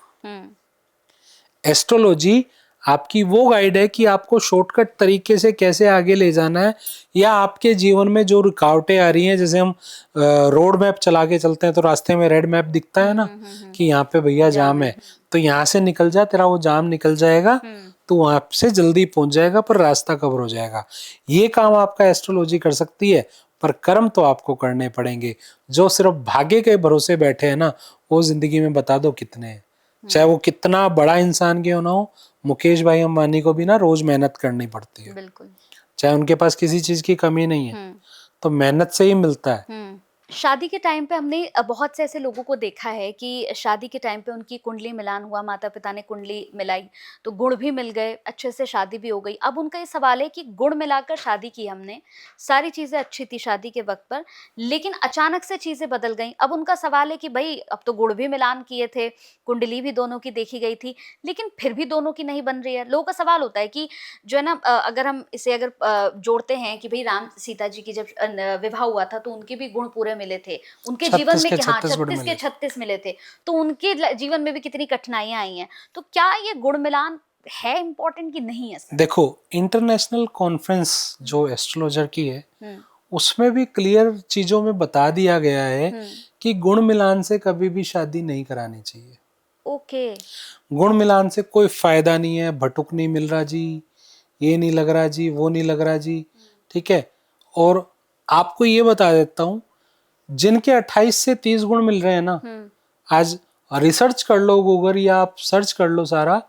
एस्ट्रोलॉजी आपकी वो गाइड है कि आपको शॉर्टकट तरीके से कैसे आगे ले जाना है, या आपके जीवन में जो रुकावटें आ रही हैं, जैसे हम रोड मैप चला के चलते हैं तो रास्ते में रेड मैप दिखता है ना कि यहाँ पे भैया जाम है, तो यहाँ से निकल जा, तेरा वो जाम निकल जाएगा, तो वहां से जल्दी पहुंच जाएगा, पर रास्ता कवर हो जाएगा। ये काम आपका एस्ट्रोलॉजी कर सकती है, पर कर्म तो आपको करने पड़ेंगे। जो सिर्फ भाग्य के भरोसे बैठे हैं ना, वो जिंदगी में बता दो कितने हैं, चाहे वो कितना बड़ा इंसान क्यों ना हो। मुकेश भाई अंबानी को भी ना रोज मेहनत करनी पड़ती है, बिल्कुल, चाहे उनके पास किसी चीज की कमी नहीं है, तो मेहनत से ही मिलता है। शादी के टाइम पे हमने बहुत से ऐसे लोगों को देखा है कि शादी के टाइम पे उनकी कुंडली मिलान हुआ, माता पिता ने कुंडली मिलाई तो गुण भी मिल गए, अच्छे से शादी भी हो गई। अब उनका ये सवाल है कि गुण मिलाकर शादी की हमने, सारी चीज़ें अच्छी थी शादी के वक्त पर, लेकिन अचानक से चीज़ें बदल गई। अब उनका सवाल है कि भाई अब तो गुण भी मिलान किए थे, कुंडली भी दोनों की देखी गई थी, लेकिन फिर भी दोनों की नहीं बन रही है। लोगों का सवाल होता है कि जो है ना, अगर हम इसे जोड़ते हैं कि भाई राम सीता जी की जब विवाह हुआ था तो उनके भी गुण पूरे मिले थे, उनके जीवन में 36 के 36 मिले थे, तो उनके जीवन में भी कितनी कठिनाइयां आई हैं। तो क्या ये गुण मिलान है इम्पोर्टेंट कि नहीं है? देखो, इंटरनेशनल कॉन्फ्रेंस जो एस्ट्रोलॉजर की है, उसमें भी क्लियर चीजों में बता दिया गया है कि गुण मिलान से कभी भी शादी नहीं करानी चाहिए। ओके। गुण मिलान से कोई फायदा नहीं है, भटुक नहीं मिल रहा जी, ये नहीं लग रहा जी, वो नहीं लग रहा जी, ठीक है। और आपको ये बता देता हूं, जिनके 28 से 30 गुण मिल रहे हैं ना, आज रिसर्च कर लो गूगल या आप सर्च कर लो सारा,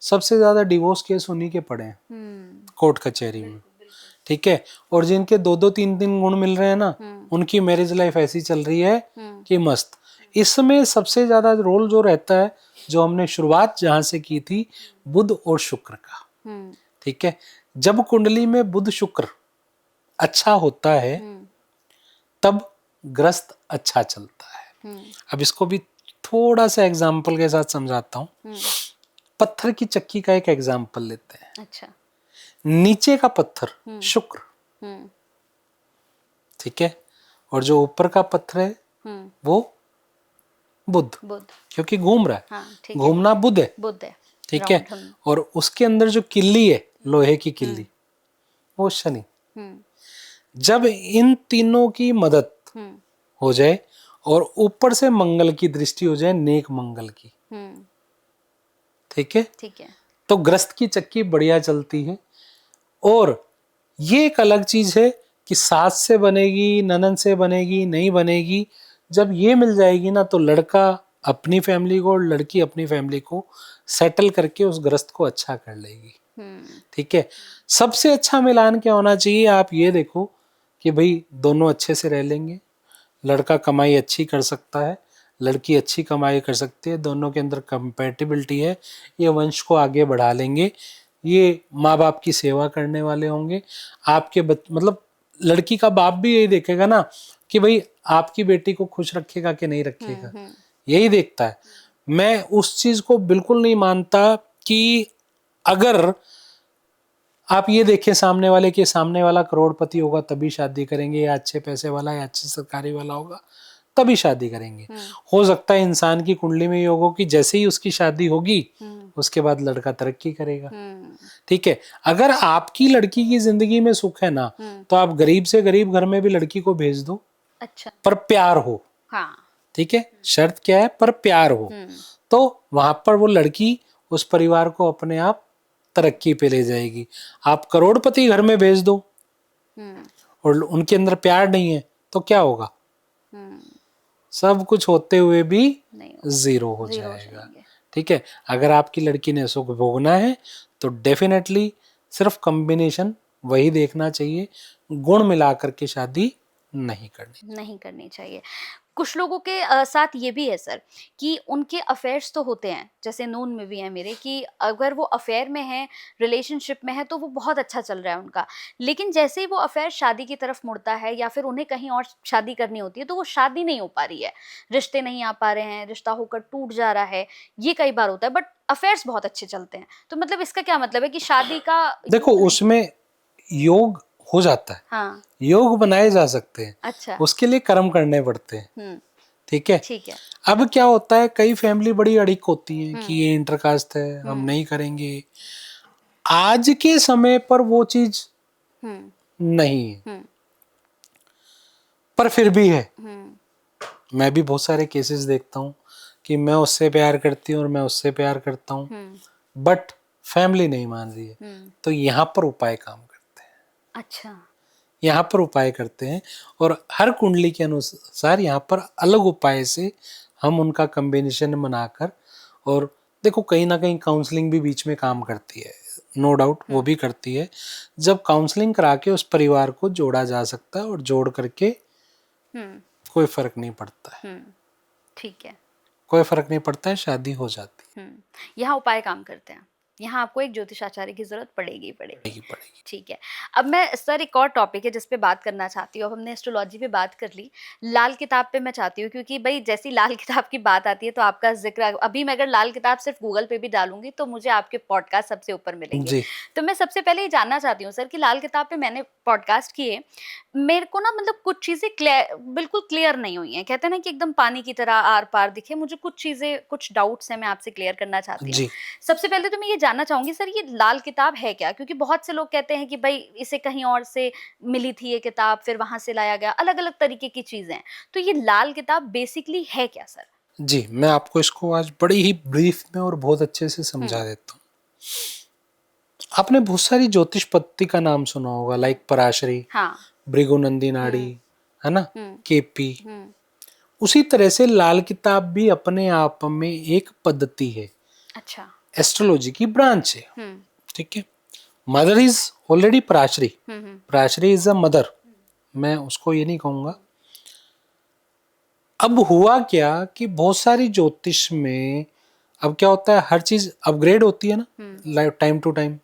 सबसे ज्यादा डिवोर्स केस उन्हीं के पड़े हैं कोर्ट कचहरी में, ठीक है। और जिनके 2-2 3-3 गुण मिल रहे हैं ना, उनकी मैरिज लाइफ ऐसी चल रही है कि मस्त। इसमें सबसे ज्यादा रोल जो रहता है, जो हमने शुरुआत जहां से की थी, बुध और शुक्र का, ठीक है। जब कुंडली में बुध शुक्र अच्छा होता है तब ग्रस्त अच्छा चलता है। अब इसको भी थोड़ा सा एग्जाम्पल के साथ समझाता हूँ। पत्थर की चक्की का एक एग्जाम्पल लेते हैं। अच्छा। नीचे का पत्थर शुक्र, ठीक है, और जो ऊपर का पत्थर है वो बुध, क्योंकि घूम रहा है। हाँ, घूमना बुध है, ठीक है। और उसके अंदर जो किल्ली है, लोहे की किल्ली, वो शनि। जब इन तीनों की मदद हो जाए और ऊपर से मंगल की दृष्टि हो जाए, नेक मंगल की, ठीक है, तो ग्रस्त की चक्की बढ़िया चलती है। और ये एक अलग चीज है कि सास से बनेगी, ननद से बनेगी, नहीं बनेगी, जब ये मिल जाएगी ना, तो लड़का अपनी फैमिली को और लड़की अपनी फैमिली को सेटल करके उस ग्रस्त को अच्छा कर लेगी, ठीक है। सबसे अच्छा मिलान क्या होना चाहिए, आप ये देखो कि भाई दोनों अच्छे से रह लेंगे, लड़का कमाई अच्छी कर सकता है, लड़की अच्छी कमाई कर सकती है, दोनों के अंदर कंपैटिबिलिटी है, ये वंश को आगे बढ़ा लेंगे, ये माँ बाप की सेवा करने वाले होंगे। आपके मतलब लड़की का बाप भी यही देखेगा ना कि भाई आपकी बेटी को खुश रखेगा कि नहीं रखेगा, यही देखता है। मैं उस चीज को बिल्कुल नहीं मानता कि अगर आप ये देखें सामने वाले के, सामने वाला करोड़पति होगा तभी शादी करेंगे, या अच्छे पैसे वाला या अच्छे सरकारी वाला होगा तभी शादी करेंगे। हो सकता है इंसान की कुंडली में योग हो कि जैसे ही उसकी शादी होगी उसके बाद लड़का तरक्की करेगा, ठीक है। अगर आपकी लड़की की जिंदगी में सुख है ना, तो आप गरीब से गरीब घर में भी लड़की को भेज दो, अच्छा, पर प्यार हो, हाँ, ठीक है। शर्त क्या है, पर प्यार हो, तो वहां पर वो लड़की उस परिवार को अपने आप तरक्की पे ले जाएगी। आप करोड़पति घर में भेज दो और उनके अंदर प्यार नहीं है तो क्या होगा, सब कुछ होते हुए भी जीरो हो जाएगा, ठीक है। अगर आपकी लड़की ने सुख भोगना है तो डेफिनेटली सिर्फ कॉम्बिनेशन वही देखना चाहिए, गुण मिला करके शादी नहीं करनी चाहिए। कुछ लोगों के साथ ये भी है सर कि उनके अफेयर्स तो होते हैं, जैसे नोन में भी है मेरे, कि अगर वो अफेयर में है, रिलेशनशिप में है, तो वो बहुत अच्छा चल रहा है उनका, लेकिन जैसे ही वो अफेयर शादी की तरफ मुड़ता है या फिर उन्हें कहीं और शादी करनी होती है तो वो शादी नहीं हो पा रही है, रिश्ते नहीं आ पा रहे हैं, रिश्ता होकर टूट जा रहा है, ये कई बार होता है, बट अफेयर्स बहुत अच्छे चलते हैं। तो मतलब इसका क्या मतलब है कि शादी का, देखो उसमें योग हो जाता है, हाँ, योग बनाए जा सकते हैं, अच्छा, उसके लिए कर्म करने पड़ते हैं, ठीक है, ठीक है। अब क्या होता है, कई फैमिली बड़ी अड़िक होती है कि ये इंटरकास्ट है, हम नहीं करेंगे, आज के समय पर वो चीज नहीं है, पर फिर भी है। मैं भी बहुत सारे केसेस देखता हूँ कि मैं उससे प्यार करती हूँ और मैं उससे प्यार करता हूँ, बट फैमिली नहीं मान रही है। तो यहाँ पर उपाय काम करते हैं। अच्छा, यहाँ पर उपाय करते हैं और हर कुंडली के अनुसार यहाँ पर अलग उपाय से हम उनका कॉम्बिनेशन बनाकर, और देखो कहीं ना कहीं काउंसलिंग भी बीच में काम करती है, नो डाउट वो भी करती है। जब काउंसलिंग करा के उस परिवार को जोड़ा जा सकता है और जोड़ करके कोई फर्क नहीं पड़ता है, ठीक है, कोई फर्क नहीं पड़ता है, शादी हो जाती है। यहाँ उपाय काम करते हैं, यहाँ आपको एक ज्योतिषाचार्य की जरूरत पड़ेगी ही पड़ेगी। ठीक है, अब मैं सर एक और टॉपिक है जिस पे बात करना चाहती हूँ। अब हमने एस्ट्रोलॉजी पे बात कर ली, लाल किताब पे मैं चाहती हूँ, क्योंकि भाई जैसी लाल किताब की बात आती है तो आपका जिक्र, अभी मैं अगर लाल किताब सिर्फ गूगल पे भी डालूंगी तो मुझे आपके पॉडकास्ट सबसे ऊपर मिलेंगे जी। तो मैं सबसे पहले ये जानना चाहती हूँ सर कि लाल किताब पे मैंने पॉडकास्ट किए, मेरे को ना मतलब कुछ चीजें बिल्कुल क्लियर नहीं हुई हैं। कहते हैं ना कि एकदम पानी की तरह आर पार दिखे, मुझे कुछ चीजें, कुछ डाउट्स हैं, मैं आपसे क्लियर करना चाहती हूँ। जी। सबसे पहले तो मैं ये जानना चाहूंगी सर, ये लाल किताब है क्या? क्योंकि बहुत से लोग कहते हैं कि भाई इसे कहीं और से मिली थी ये किताब, फिर वहां से लाया गया, अलग अलग तरीके की चीजें हैं। तो ये लाल किताब बेसिकली है क्या सर? जी, मैं आपको इसको आज बड़ी ही ब्रीफ में और बहुत अच्छे से समझा देता हूँ। आपने बहुत सारी ज्योतिष पद्धति का नाम सुना होगा, लाइक पराशरी, हाँ, भृगुनंदी नाड़ी, है ना, केपी। उसी तरह से लाल किताब भी अपने आप में एक पद्धति है। अच्छा, एस्ट्रोलॉजी की ब्रांच है। ठीक है, mother is already Parashari, Parashari is a mother, मैं उसको ये नहीं कहूंगा। अब हुआ क्या कि बहुत सारी ज्योतिष में अब क्या होता है, हर चीज अपग्रेड होती है ना, टाइम टू टाइम।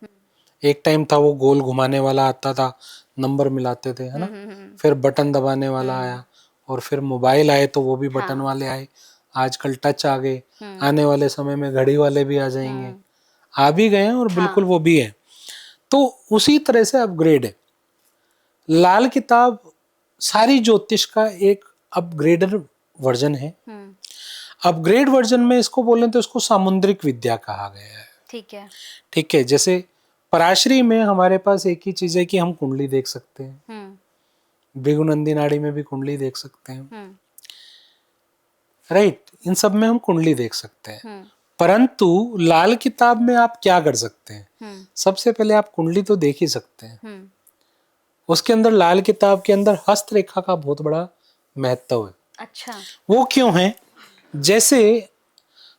एक टाइम था वो गोल घुमाने वाला आता था, नंबर मिलाते थे, है ना, फिर बटन दबाने वाला आया, और फिर मोबाइल आए तो वो भी बटन वाले आए, आजकल टच आ गए, आने वाले समय में घड़ी वाले भी आ जाएंगे, आ भी गए हैं और बिल्कुल वो भी है। तो उसी तरह से अपग्रेड है। लाल किताब सारी ज्योतिष का एक अपग्रेडर वर्जन है। अपग्रेड वर्जन में इसको बोलें तो इसको सामुद्रिक विद्या कहा गया है। ठीक है, ठीक है, जैसे पराशरी में हमारे पास एक ही चीज है कि हम कुंडली देख सकते हैं, भृगुनंदी नाड़ी में भी कुंडली देख सकते हैं, राइट, इन सब में हम कुंडली देख सकते हैं। परंतु लाल किताब में आप क्या कर सकते हैं? सबसे पहले आप कुंडली तो देख ही सकते हैं, उसके अंदर लाल किताब के अंदर हस्तरेखा का बहुत बड़ा महत्व है। अच्छा, वो क्यों है? जैसे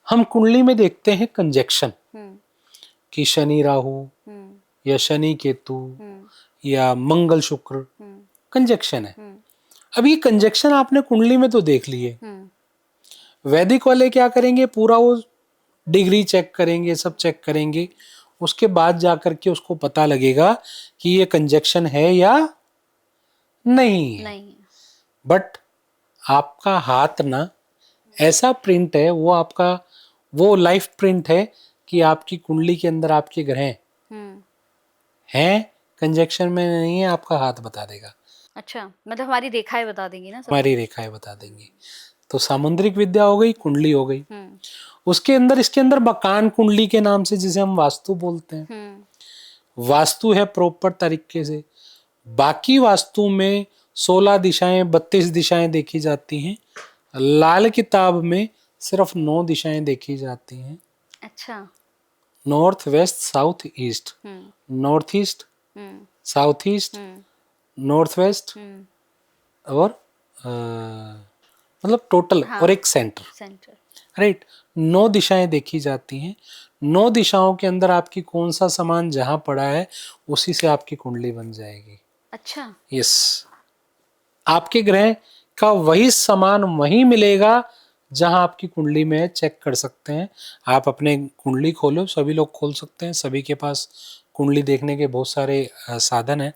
हम कुंडली में देखते हैं कंजक्शन, कि शनि राहु या शनि केतु या मंगल शुक्र कंजक्शन है। अब ये कंजक्शन आपने कुंडली में तो देख लिए, वैदिक वाले क्या करेंगे, पूरा वो डिग्री चेक करेंगे, सब चेक करेंगे, उसके बाद जाकर के उसको पता लगेगा कि ये कंजक्शन है या नहीं है। बट आपका हाथ ना ऐसा प्रिंट है, वो आपका वो लाइफ प्रिंट है कि आपकी कुंडली के अंदर आपके ग्रह हैं, कंजक्शन में नहीं है, आपका हाथ बता देगा। अच्छा, मतलब हमारी रेखाएं बता देंगी ना? हमारी रेखाएं बता देंगी। तो सामुद्रिक विद्या हो गई, कुंडली हो गई। उसके अंदर, इसके अंदर मकान कुंडली के नाम से जिसे हम वास्तु बोलते हैं, वास्तु है प्रॉपर तरीके से। बाकी वास्तु में 16 दिशाएं 32 दिशाएं देखी जाती हैं, लाल किताब में सिर्फ 9 दिशाएं देखी जाती हैं। अच्छा, north west south east, north east, south east, north west, और मतलब टोटल, और एक सेंटर, राइट। 9 दिशाएं देखी जाती हैं। 9 दिशाओं के अंदर आपकी कौन सा सामान जहां पड़ा है उसी से आपकी कुंडली बन जाएगी। अच्छा, यस, आपके ग्रह का वही सामान वहीं मिलेगा जहां आपकी कुंडली में चेक कर सकते हैं। आप अपने कुंडली खोलो, सभी लोग खोल सकते हैं, सभी के पास कुंडली देखने के बहुत सारे साधन हैं।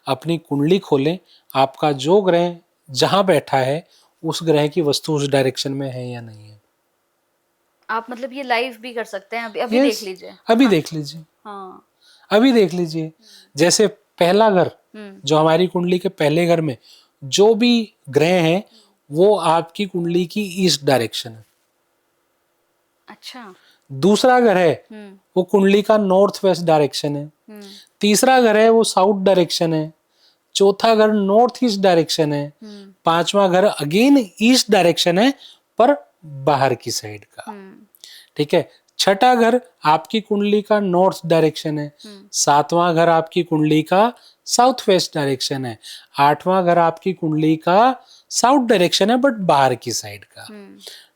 अपनी कुंडली खोलें, आपका जो ग्रह जहां बैठा है उस ग्रह की वस्तु उस डायरेक्शन में है या नहीं है। आप मतलब ये लाइव भी कर सकते हैं, अभी देख लीजिए, अभी देख लीजिए, हाँ, अभी देख लीजिए। जैसे पहला घर, जो हमारी कुंडली के पहले घर में जो भी ग्रह हैं वो आपकी कुंडली की ईस्ट डायरेक्शन है। अच्छा, दूसरा घर है वो कुंडली का नॉर्थ वेस्ट डायरेक्शन है, तीसरा घर है वो साउथ डायरेक्शन है, चौथा घर नॉर्थ ईस्ट डायरेक्शन है, पांचवा घर अगेन ईस्ट डायरेक्शन है पर बाहर की साइड का, ठीक है। छठा घर आपकी कुंडली का नॉर्थ डायरेक्शन है, सातवां घर आपकी कुंडली का साउथ वेस्ट डायरेक्शन है, आठवां घर आपकी कुंडली का साउथ डायरेक्शन है बट बाहर की साइड का,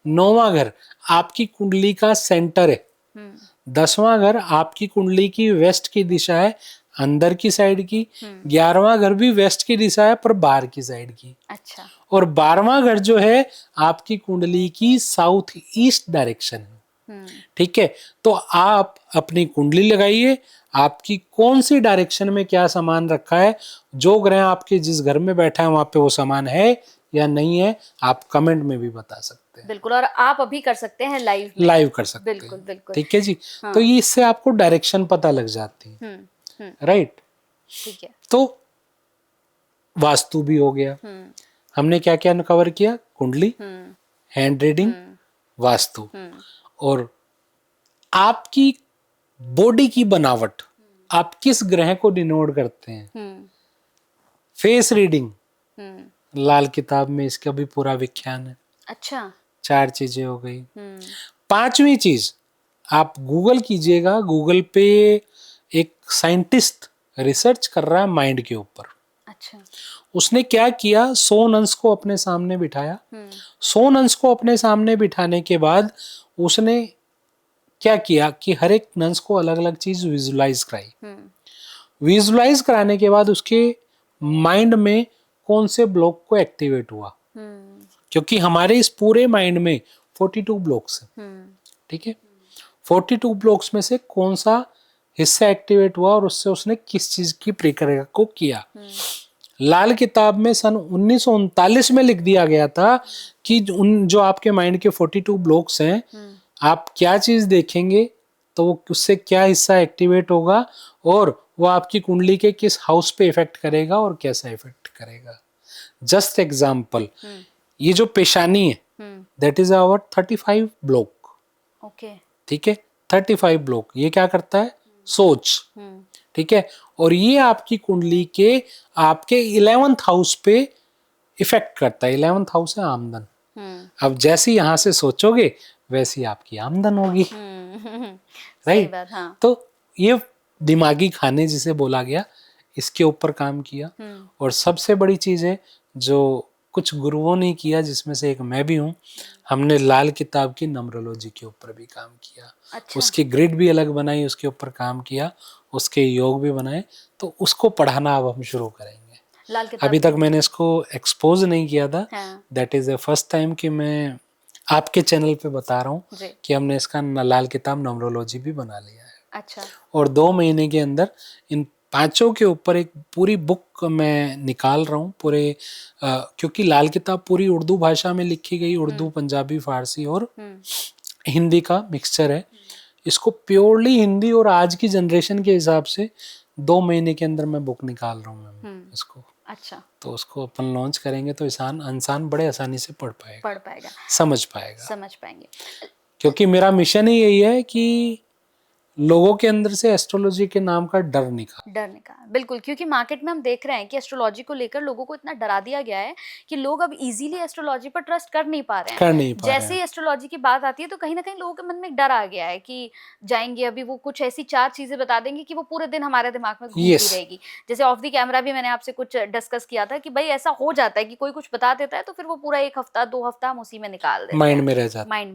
नौवां घर आपकी कुंडली का सेंटर है, 10वां घर आपकी कुंडली की वेस्ट की दिशा है अंदर की साइड की, 11वां घर भी वेस्ट की दिशा है पर बाहर की साइड की, अच्छा, और 12वां घर जो है आपकी कुंडली की साउथ ईस्ट डायरेक्शन है, ठीक है। तो आप अपनी कुंडली लगाइए, आपकी कौन सी डायरेक्शन में क्या सामान रखा है, जो ग्रह आपके जिस घर में बैठा है वहां पे वो सामान है या नहीं है, आप कमेंट में भी बता सकते हैं। बिल्कुल, और आप अभी कर सकते हैं लाइव कर सकते हैं, बिल्कुल बिल्कुल, ठीक है जी। हाँ। तो ये इससे आपको डायरेक्शन पता लग जाती है, राइट। ठीक है, तो वास्तु भी हो गया, हमने क्या क्या कवर किया, कुंडली, हैंड रीडिंग, वास्तु, और आपकी बॉडी की बनावट, आप किस ग्रह को डिनोट करते हैं, फेस रीडिंग, लाल किताब में इसका भी पूरा व्याख्यान है। अच्छा, 4 चीजें हो गई। 5वीं चीज आप गूगल कीजिएगा, गूगल पे एक साइंटिस्ट रिसर्च कर रहा है माइंड के ऊपर। अच्छा, उसने क्या किया, 100 नंस को अपने सामने बिठाया, 100 नंस को अपने सामने बिठाने के बाद उसने क्या किया कि हर एक नंस को अलग अलग चीज विजुलाइज कराई। विजुलाइज कराने के बाद उसके माइंड में कौन से ब्लॉक को एक्टिवेट हुआ, क्योंकि हमारे इस पूरे माइंड में 42 ब्लॉक्स हैं, ठीक है। 42 ब्लॉक्स में से कौन सा हिस्सा एक्टिवेट हुआ और उससे उसने किस चीज की प्रक्रिया को किया। लाल किताब में सन 1939 में लिख दिया गया था कि उन जो आपके माइंड के 42 ब्लॉक्स हैं, आप क्या चीज देखेंगे तो वो उससे क्या हिस्सा एक्टिवेट होगा और वो आपकी कुंडली के किस हाउस पे इफेक्ट करेगा और कैसा इफेक्ट करेगा। जस्ट एग्जाम्पल, ये जो पेशानी है that is our 35 block, okay, ठीक है। 35 ब्लॉक ये क्या करता है, सोच, ठीक है। और ये आपकी कुंडली के आपके 11th हाउस पे इफेक्ट करता है। 11th हाउस है आमदन। अब जैसी यहां से सोचोगे वैसी आपकी आमदन होगी, राइट। हाँ। तो ये दिमागी खाने जिसे बोला गया, इसके ऊपर काम किया। और सबसे बड़ी चीज है जो कुछ गुरुओं ने किया, जिसमें से एक मैं भी हूँ, हमने लाल किताब की नंबरोलॉजी के ऊपर भी काम किया। अच्छा। उसकी ग्रिड भी अलग बनाई, उसके ऊपर काम किया, उसके योग भी बनाए। तो उसको पढ़ाना अब हम शुरू करेंगे। अभी तक मैंने इसको एक्सपोज नहीं किया था। That is the first time कि मैं आपके चैनल पे बता रहा हूँ कि हमने इसका लाल किताब नंबरोलॉजी भी बना लिया है। अच्छा। और 2 महीने के अंदर इन 5 के ऊपर एक पूरी बुक मैं निकाल रहा हूँ पूरे, क्योंकि लाल किताब पूरी उर्दू भाषा में लिखी गई, उर्दू, पंजाबी, फारसी और हिंदी का मिक्सचर है। इसको प्योरली हिंदी और आज की जनरेशन के हिसाब से 2 महीने के अंदर मैं बुक निकाल रहा हूँ इसको। अच्छा। तो उसको अपन लॉन्च करेंगे तो इंसान बड़े आसानी से पढ़ पाएगा, समझ पाएंगे। क्योंकि मेरा मिशन ही यही है कि लोगों के अंदर से एस्ट्रोलॉजी के नाम का डर निकाल। बिल्कुल, क्योंकि मार्केट में हम देख रहे हैं कि एस्ट्रोलॉजी को लेकर लोगों को इतना डरा दिया गया है कि लोग अब इजीली एस्ट्रोलॉजी पर ट्रस्ट कर नहीं पा रहे हैं। जैसे ही एस्ट्रोलॉजी की बात आती है तो कहीं ना कहीं लोगों के मन में एक डर आ गया है कि जाएंगे अभी वो कुछ ऐसी 4 चीजें बता देंगे कि वो पूरे दिन हमारे दिमाग में घूमती रहेगी। जैसे ऑफ द कैमरा भी मैंने आपसे कुछ डिस्कस किया था कि भाई ऐसा हो जाता है कि कोई कुछ बता देता है तो फिर वो पूरा 1 हफ्ता 2 हफ्ता हम उसी में निकाल देते हैं, माइंड में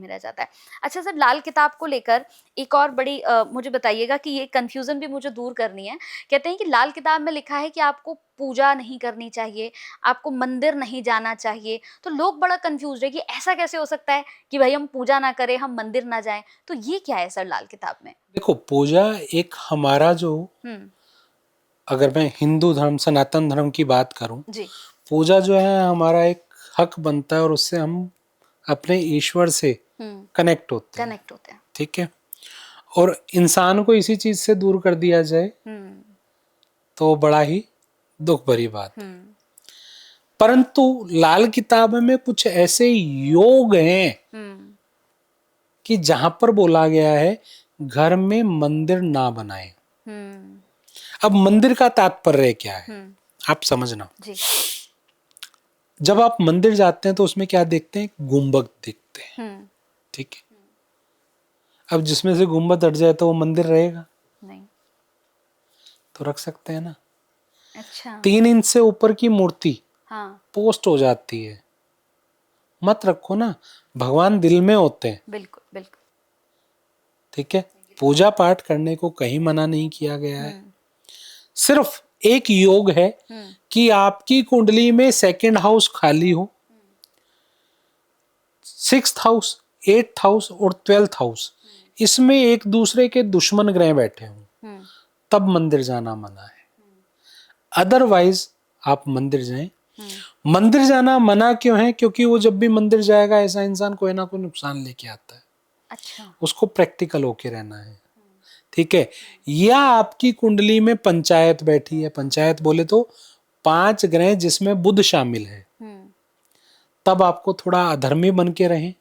रह जाता है। अच्छा सर, लाल किताब को लेकर एक और बड़ी मुझे बताइएगा कि ये कंफ्यूजन भी मुझे दूर करनी है। कहते हैं कि लाल किताब में लिखा है कि आपको पूजा नहीं करनी चाहिए, आपको मंदिर नहीं जाना चाहिए। तो लोग बड़ा कंफ्यूज है कि ऐसा कैसे हो सकता है कि भाई हम पूजा ना करें, हम मंदिर ना जाएं। तो ये क्या है सर लाल किताब में? देखो, पूजा एक हमारा जो, अगर मैं हिंदू धर्म, सनातन धर्म की बात करूं, पूजा जो है हमारा एक हक बनता है और उससे हम अपने ईश्वर से कनेक्ट होते हैं, ठीक है। और इंसान को इसी चीज से दूर कर दिया जाए तो बड़ा ही दुख भरी बात है। परंतु लाल किताब में कुछ ऐसे योग हैं कि जहां पर बोला गया है घर में मंदिर ना बनाए। अब मंदिर का तात्पर्य क्या है आप समझना जी। जब आप मंदिर जाते हैं तो उसमें क्या देखते हैं, गुंबद देखते हैं, ठीक है। अब जिसमें से गुंबद हट जाए तो वो मंदिर रहेगा नहीं, तो रख सकते हैं ना। अच्छा 3 इंच से ऊपर की मूर्ति हाँ पोस्ट हो जाती है, मत रखो ना, भगवान दिल में होते हैं, बिल्कुल बिल्कुल। ठीक है। पूजा पाठ करने को कहीं मना नहीं किया गया है, सिर्फ एक योग है कि आपकी कुंडली में सेकंड हाउस खाली हो, 6th हाउस, 8th हाउस और 12th हाउस इसमें एक दूसरे के दुश्मन ग्रह बैठे हों तब मंदिर जाना मना है, अदरवाइज आप मंदिर जाएं। मंदिर जाना मना क्यों है, क्योंकि वो जब भी मंदिर जाएगा ऐसा इंसान कोई ना कोई नुकसान लेके आता है। अच्छा उसको प्रैक्टिकल होके रहना है, ठीक है। या आपकी कुंडली में पंचायत बैठी है, पंचायत बोले तो 5 ग्रह जिसमें बुध शामिल है, तब आपको थोड़ा अधर्मी बन के रहें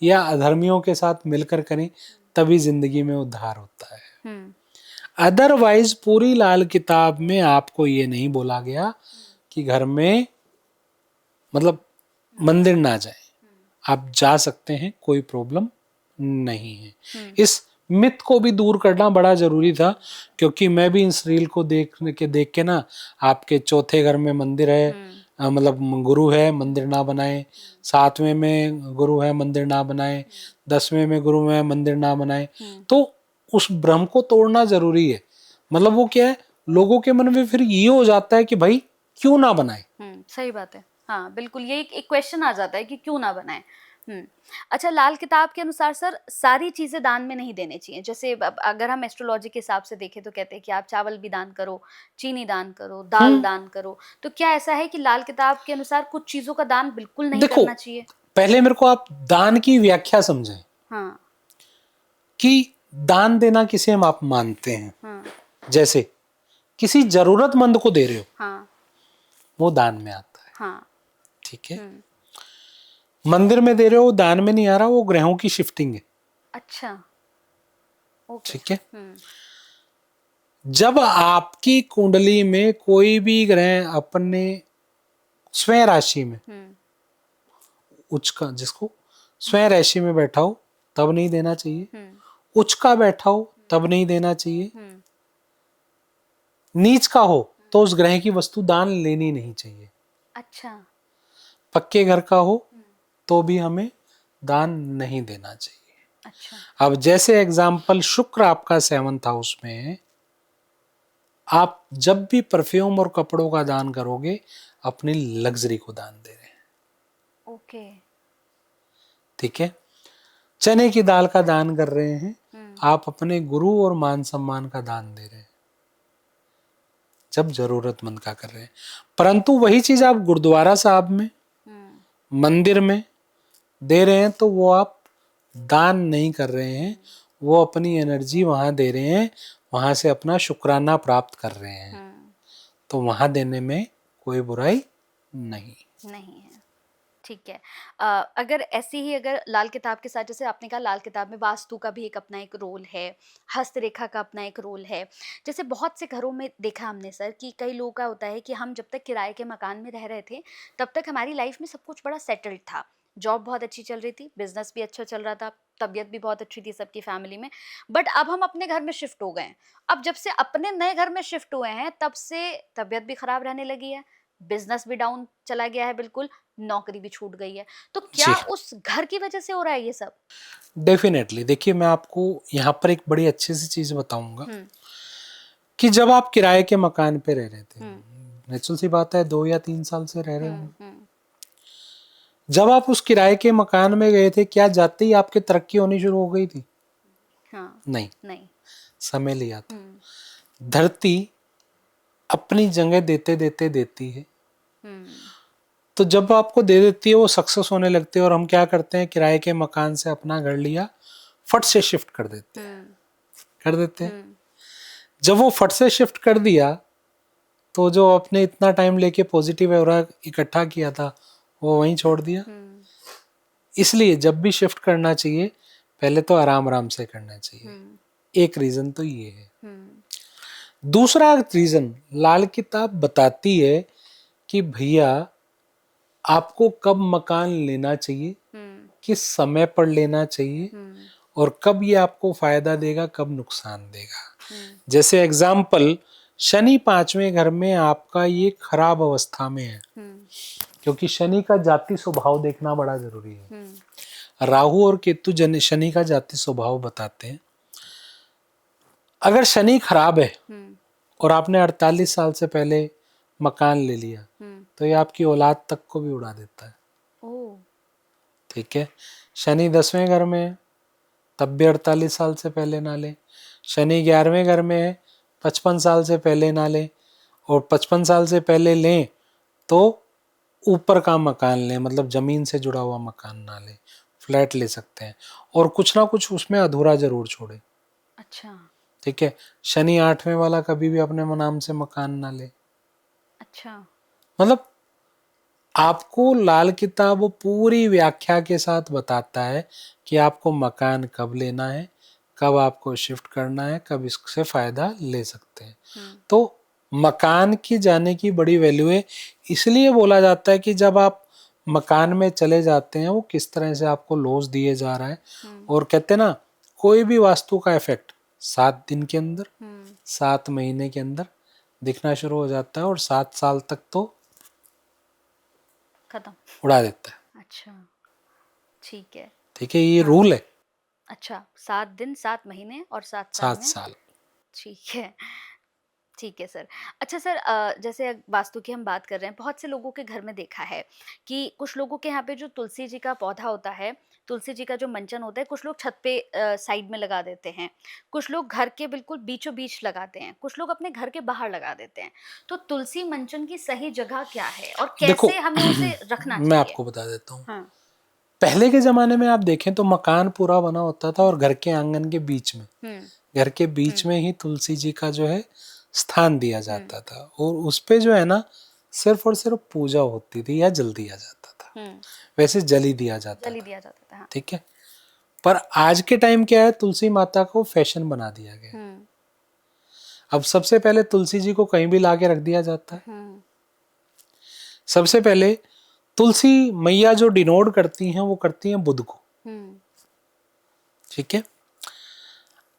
या अधर्मियों के साथ मिलकर करें, तभी जिंदगी में उद्धार होता है। अदरवाइज पूरी लाल किताब में आपको ये नहीं बोला गया कि घर में मतलब मंदिर ना जाए, आप जा सकते हैं, कोई प्रॉब्लम नहीं है। इस मिथ को भी दूर करना बड़ा जरूरी था, क्योंकि मैं भी इस रील को देख के ना, आपके चौथे घर में मंदिर है, मतलब गुरु है, मंदिर ना बनाए, 7वें में गुरु है, मंदिर ना बनाए, 10वें में गुरु है, मंदिर ना बनाए, तो उस भ्रम को तोड़ना जरूरी है। मतलब वो क्या है, लोगों के मन में फिर ये हो जाता है कि भाई क्यों ना बनाए। सही बात है, हाँ बिल्कुल, ये एक क्वेश्चन आ जाता है कि क्यों ना बनाए। अच्छा, लाल किताब के अनुसार सर सारी चीजें दान में नहीं देने चाहिए। जैसे अगर हम एस्ट्रोलॉजी के हिसाब से देखें तो कहते हैं कि आप चावल भी दान करो, चीनी दान करो, दाल दान करो, तो क्या ऐसा है कि लाल किताब के अनुसार कुछ चीजों का दान बिल्कुल नहीं देखो, करना चाहिए? पहले मेरे को आप दान की व्याख्या समझें। हाँ कि दान देना किसे हम आप मानते हैं, हाँ जैसे किसी जरूरतमंद को दे रहे हो, हाँ वो दान में आता है, हाँ ठीक है। मंदिर में दे रहे हो, दान में नहीं आ रहा, वो ग्रहों की शिफ्टिंग है, अच्छा ओके ठीक है। जब आपकी कुंडली में कोई भी ग्रह अपने स्वयं राशि में उच्च का, जिसको स्वयं राशि में बैठा हो तब नहीं देना चाहिए, उच्च का बैठा हो तब नहीं देना चाहिए, नीच का हो तो उस ग्रह की वस्तु दान लेनी नहीं चाहिए। अच्छा पक्के घर का हो तो भी हमें दान नहीं देना चाहिए। अच्छा अब जैसे एग्जाम्पल, शुक्र आपका 7th हाउस में है, आप जब भी परफ्यूम और कपड़ों का दान करोगे अपनी लग्जरी को दान दे रहे हैं, ओके ठीक है। चने की दाल का दान कर रहे हैं, आप अपने गुरु और मान सम्मान का दान दे रहे हैं जब जरूरतमंद का कर रहे हैं। परंतु वही चीज आप गुरुद्वारा साहब में, मंदिर में दे रहे हैं तो वो आप दान नहीं कर रहे हैं, वो अपनी एनर्जी वहां दे रहे हैं, वहां से अपना शुक्राना प्राप्त कर रहे हैं, तो वहां देने में कोई बुराई नहीं है। ठीक है। अगर ऐसी ही अगर लाल किताब के साथ, जैसे आपने कहा लाल किताब में वास्तु का भी एक अपना एक रोल है, हस्तरेखा का अपना एक रोल है। जैसे बहुत से घरों में देखा हमने सर कि कई लोगों का होता है कि हम जब तक किराए के मकान में रह रहे थे तब तक हमारी लाइफ में सब कुछ बड़ा सेटल्ड था, जॉब बहुत अच्छी चल रही थी, बिजनेस भी अच्छा चल रहा था, तबीयत भी बहुत अच्छी थी सबकी फैमिली में। बट अब हम अपने घर में शिफ्ट हो गए हैं। अब जब से अपने नए घर में शिफ्ट हुए हैं तब से तबीयत भी खराब रहने लगी है, बिजनेस भी डाउन चला गया है बिल्कुल, नौकरी भी छूट गई है। तो क्या जी। उस घर की वजह से हो रहा है ये सब? डेफिनेटली, देखिए मैं आपको यहाँ पर एक बड़ी अच्छी सी चीज बताऊंगा कि जब आप किराए के मकान पे रह रहे थे, नेचुरल सी बात है 2 या 3 साल से रह रहे होंगे, जब आप उस किराए के मकान में गए थे, क्या जाते ही आपकी तरक्की होनी शुरू हो गई थी? हाँ, नहीं, नहीं, समय लिया था। धरती अपनी जगह देते देते देती है, तो जब आपको दे देती है वो सक्सेस होने लगती है, और हम क्या करते हैं, किराए के मकान से अपना घर लिया, फट से शिफ्ट कर देते हैं। जब वो फट से शिफ्ट कर दिया तो जो अपने इतना टाइम लेके पॉजिटिव एरा इकट्ठा किया था वो वहीं छोड़ दिया। इसलिए जब भी शिफ्ट करना चाहिए पहले तो आराम आराम से करना चाहिए। एक रीजन तो ये है। दूसरा रीजन, लाल किताब बताती है कि भैया आपको कब मकान लेना चाहिए, किस समय पर लेना चाहिए, और कब ये आपको फायदा देगा, कब नुकसान देगा। जैसे एग्जाम्पल, शनि 5वें घर में आपका ये खराब अवस्था में है, क्योंकि शनि का जाति स्वभाव देखना बड़ा जरूरी है। राहु और केतु शनि का जाति स्वभाव बताते हैं। अगर शनि खराब है और आपने 48 साल से पहले मकान ले लिया, तो ये आपकी औलाद तक को भी उड़ा देता है। ठीक है। शनि 10वें घर में है, तब भी 48 साल से पहले ना ले। शनि 11वें घर में है, 55 साल से पहले ना ले, और 55 साल से पहले लें तो ऊपर का मकान लें, मतलब जमीन से जुड़ा हुआ मकान ना ले, फ्लैट ले सकते हैं, और कुछ ना कुछ उसमें अधूरा जरूर छोड़े। अच्छा। ठीक है। शनि 8वें वाला कभी भी अपने नाम से मकान ना ले। अच्छा। मतलब आपको लाल किताब पूरी व्याख्या के साथ बताता है कि आपको मकान कब लेना है, कब आपको शिफ्ट करना है, कब इससे फायदा ले सकते हैं। तो मकान की जाने की बड़ी वैल्यू है। इसलिए बोला जाता है कि जब आप मकान में चले जाते हैं, वो किस तरह से आपको लॉस दिए जा रहा है। और कहते हैं ना, कोई भी वास्तु का इफेक्ट 7 दिन के अंदर, 7 महीने के अंदर दिखना शुरू हो जाता है, और 7 साल तक तो खत्म, उड़ा देता है। अच्छा, ठीक है। ठीक है, ये रूल है। अच्छा, 7 दिन, 7 महीने और 7 साल। ठीक है, ठीक है सर। अच्छा सर, जैसे वास्तु की हम बात कर रहे हैं, बहुत से लोगों के घर में देखा है कि कुछ लोगों के यहाँ पे जो तुलसी जी का पौधा होता है, तुलसी जी का जो मंचन होता है, कुछ लोग छत पे साइड में लगा देते हैं, कुछ लोग घर के बिल्कुल बीचों बीच लगाते हैं, कुछ लोग अपने घर के बाहर लगा देते हैं। तो तुलसी मंचन की सही जगह क्या है और कैसे हमें उसे रखना चाहिए? मैं आपको बता देता हूँ। हाँ। पहले के जमाने में आप देखें तो मकान पूरा बना होता था, और घर के आंगन के बीच में, घर के बीच में ही तुलसी जी का जो है स्थान दिया जाता था, और उस पे जो है ना सिर्फ और सिर्फ पूजा होती थी, या जल दिया जाता था। वैसे जल ही दिया जाता था। ठीक है। पर आज के टाइम क्या है, तुलसी माता को फैशन बना दिया गया। अब सबसे पहले तुलसी जी को कहीं भी लाके रख दिया जाता है। सबसे पहले तुलसी मैया जो डिनोट करती हैं, वो करती हैं बुध को। ठीक है।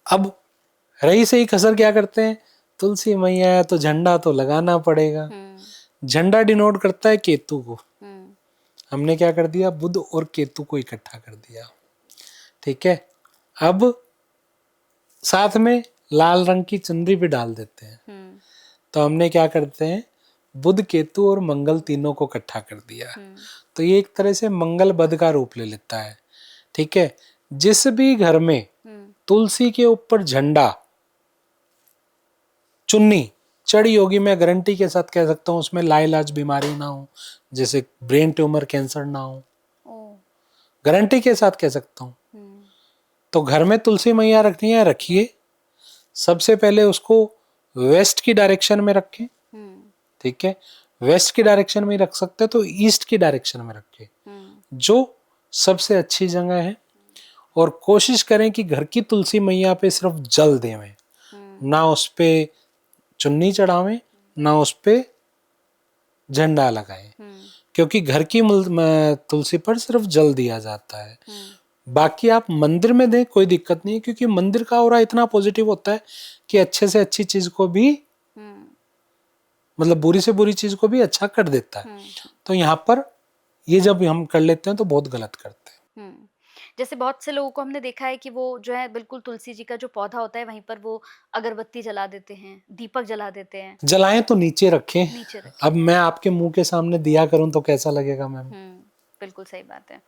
अब रही सही कसर क्या करते हैं, तुलसी मैया है तो झंडा तो लगाना पड़ेगा। झंडा डिनोट करता है केतु को, हमने क्या कर दिया, बुध और केतु को इकट्ठा कर दिया। ठीक है। अब साथ में लाल रंग की चुनरी भी डाल देते हैं। तो हमने क्या करते हैं, बुध केतु और मंगल तीनों को इकट्ठा कर दिया। तो ये एक तरह से मंगल बध का रूप ले लेता है। ठीक है। जिस भी घर में तुलसी के ऊपर झंडा, चुन्नी चढ़ी होगी, मैं गारंटी के साथ कह सकता हूँ उसमें लाइलाज बीमारी ना हो, जैसे ब्रेन ट्यूमर, कैंसर ना हो, गारंटी के साथ कह सकता हूँ। तो घर में तुलसी मैया रखनी है, रखिए। सबसे पहले उसको वेस्ट की डायरेक्शन में रखें। ठीक है। वेस्ट की डायरेक्शन में रख सकते हैं तो ईस्ट की डायरेक्शन में रखें, जो सबसे अच्छी जगह है। और कोशिश करें कि घर की तुलसी मैया पे सिर्फ जल देवें, ना उस पे चुन्नी चढ़ावें, ना उस पे झंडा लगाएं, क्योंकि घर की तुलसी पर सिर्फ जल दिया जाता है। बाकी आप मंदिर में दें, कोई दिक्कत नहीं है, क्योंकि मंदिर का ऑरा इतना पॉजिटिव होता है कि अच्छे से अच्छी चीज को भी, मतलब बुरी से बुरी चीज को भी अच्छा कर देता है। तो यहाँ पर ये जब हम कर लेते हैं तो बहुत गलत करते हैं। जैसे बहुत से लोगों को हमने देखा है कि वो जो है बिल्कुल तुलसी जी का जो पौधा होता है वहीं पर वो अगरबत्ती जला देते हैं, दीपक जला देते हैं। जलाएं तो नीचे रखें। अब मैं आपके मुंह के सामने दिया करूं तो कैसा लगेगा मैम? बिल्कुल सही बात है।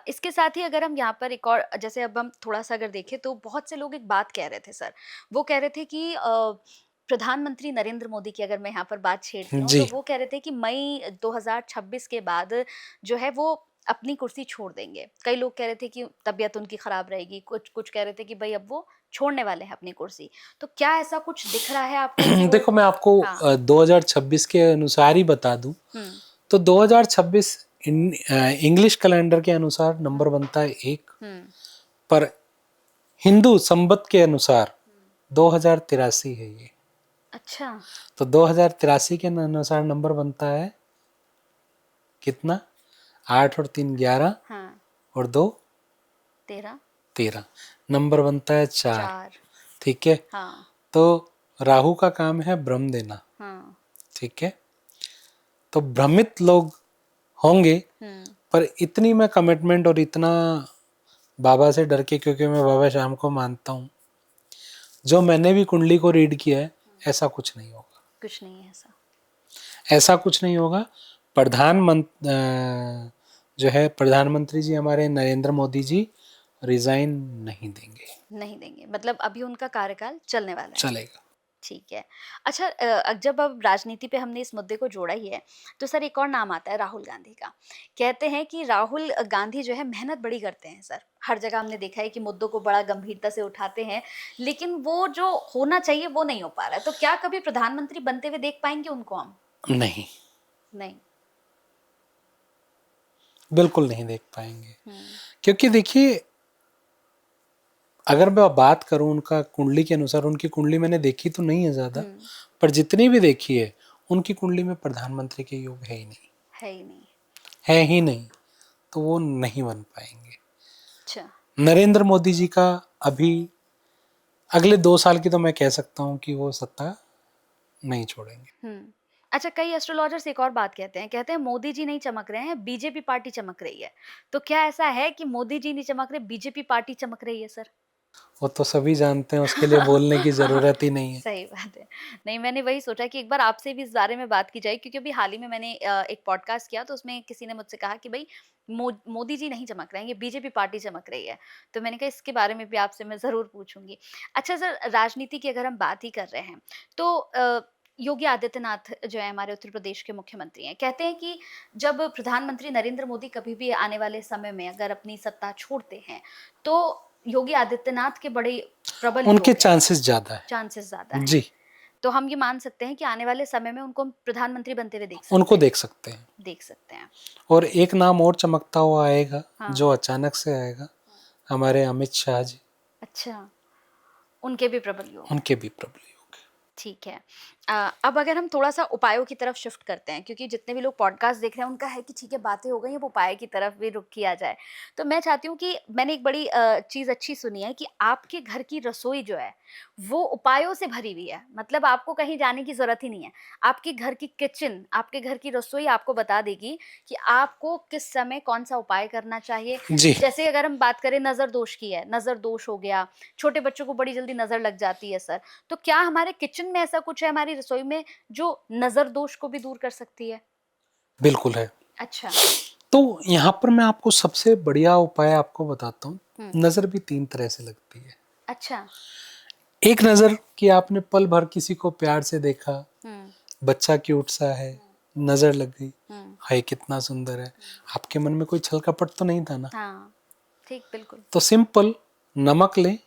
इसके साथ ही अगर हम यहाँ पर एक और, जैसे अब हम थोड़ा सा अगर देखें तो बहुत से लोग एक बात कह रहे थे सर, वो कह रहे थे कि प्रधानमंत्री नरेंद्र मोदी की अगर मैं यहाँ पर बात छेड़ती हूँ तो वो कह रहे थे कि मई 2026 के बाद जो है वो अपनी कुर्सी छोड़ देंगे। कई लोग कह रहे थे कि तबीयत उनकी खराब रहेगी, कुछ कह रहे थे कि भाई अब वो छोड़ने वाले हैं अपनी कुर्सी। तो क्या ऐसा कुछ दिख रहा है आपको? देखो मैं आपको 2026 के अनुसार ही बता दूं, तो 2026 इंग्लिश कैलेंडर के अनुसार नंबर बनता है 1, हम्म, पर हिंदू संवत के अनुसार 2083 है ये। अच्छा, तो 2083 के अनुसार नंबर बनता है कितना? 8 और 3 11 हाँ, और 2 13, 13, नंबर बनता है 4। 4, ठीक है, हाँ, तो राहु का काम है भ्रम देना। हाँ, ठीक है, तो भ्रमित लोग होंगे, पर इतनी मैं कमिटमेंट और इतना बाबा से डर के, क्योंकि मैं बाबा श्याम को मानता हूँ, जो मैंने भी कुंडली को रीड किया है, ऐसा कुछ नहीं होगा। कुछ नहीं है ऐसा। ऐसा कुछ नहीं होगा। जो है प्रधानमंत्री जी हमारे नरेंद्र मोदी जी रिजाइन नहीं देंगे। नहीं देंगे, मतलब अभी उनका कार्यकाल चलने वाला है। चलेगा। ठीक है। अच्छा, जब अब राजनीति पे हमने इस मुद्दे को जोड़ा ही है, तो सर एक और नाम आता है राहुल गांधी का। कहते हैं कि राहुल गांधी जो है मेहनत बड़ी करते हैं सर। हर जगह हमने देखा है कि मुद्दों को बड़ा गंभीरता से उठाते हैं, लेकिन वो जो होना चाहिए वो नहीं हो पा रहा है। तो क्या कभी प्रधानमंत्री बनते हुए देख पाएंगे उनको हम? नहीं, नहीं। बिल्कुल नहीं देख पाएंगे। हम्म, क्योंकि देखिए, अगर मैं बात करूं उनका कुंडली के अनुसार, उनकी कुंडली मैंने देखी तो नहीं है ज्यादा, पर जितनी भी देखी है, उनकी कुंडली में प्रधानमंत्री के योग है ही नहीं। है ही नहीं। है ही नहीं, तो वो नहीं बन पाएंगे। अच्छा। नरेंद्र मोदी जी का अभी अगले 2 साल की तो मैं कह सकता हूँ कि वो सत्ता नहीं छोड़ेंगे। अच्छा, कई एस्ट्रोलॉजर्स एक और बात कहते हैं मोदी जी नहीं चमक रहे हैं, बीजेपी पार्टी चमक रही है। तो क्या ऐसा है कि मोदी जी नहीं चमक रहे, बीजेपी पार्टी चमक रही है सर? वो तो सभी जानते हैं, उसके लिए बोलने की जरूरत ही नहीं है। सही बात है। नहीं, मैंने वही सोचा कि एक बार आपसे भी इस बारे में बात की जाए, क्योंकि अभी हाल ही में मैंने एक पॉडकास्ट किया, तो उसमें किसी ने मुझसे कहा कि भाई मोदी जी नहीं चमक रहे हैं, ये बीजेपी पार्टी चमक रही है। तो मैंने कहा इसके बारे में भी आपसे मैं ज़रूर पूछूँगी। अच्छा सर, राजनीति की अगर हम बात ही कर रहे हैं, तो योगी आदित्यनाथ जो है हमारे उत्तर प्रदेश के मुख्यमंत्री हैं, कहते हैं कि जब प्रधानमंत्री नरेंद्र मोदी कभी भी आने वाले समय में अगर अपनी सत्ता छोड़ते हैं, तो योगी आदित्यनाथ के बड़े प्रबल उनके योग हैं, चांसेस ज्यादा है। चांसेस ज़्यादा हैं। जी, तो हम ये मान सकते हैं कि आने वाले समय में उनको हम प्रधानमंत्री बनते हुए देख सकते उनको हैं। देख सकते हैं। देख सकते हैं। और एक नाम और चमकता हुआ आएगा, हाँ। जो अचानक से आएगा, हमारे अमित शाह जी। अच्छा, उनके भी प्रबल योग हैं। उनके भी प्रबल योग है। ठीक है। अब अगर हम थोड़ा-सा उपायों की तरफ शिफ्ट करते हैं, क्योंकि जितने भी लोग पॉडकास्ट देख रहे हैं उनका है कि ठीक है बातें हो गई, अब उपाय की तरफ भी रुख किया जाए। तो मैं चाहती हूँ कि मैंने एक बड़ी चीज़ अच्छी सुनी है कि आपके घर की रसोई जो है, वो उपायों से भरी हुई है। मतलब आपको कहीं जाने की ज़रूरत ही नहीं है। आपके घर की किचन, आपके घर की रसोई आपको बता देगी कि आपको किस समय कौन-सा उपाय करना चाहिए। जी, जैसे अगर हम बात करें नज़र दोष की है, नज़र दोष हो गया, छोटे बच्चों को बड़ी जल्दी नज़र लग जाती है सर। तो क्या हमारे किचन में ऐसा कुछ है, हमारी रसोई में, जो नज़र दोष को भी दूर कर सकती है? बिल्कुल है। अच्छा। तो यहाँ पर मैं आपको सबसे बढ़िया उपाय आपको बताता हूँ। हुँ। नजर भी 3 तरह से लगती है। अच्छा। एक नजर कि आपने पल भर किसी को प्यार से देखा, हुँ, बच्चा क्यूट सा है, नजर लग गई, हुँ। हाय कितना सुंदर है। आपके मन में कोई छल कपट तो नहीं था ना? हाँ, ठीक, बिल्कुल। तो सिंपल नमक लें,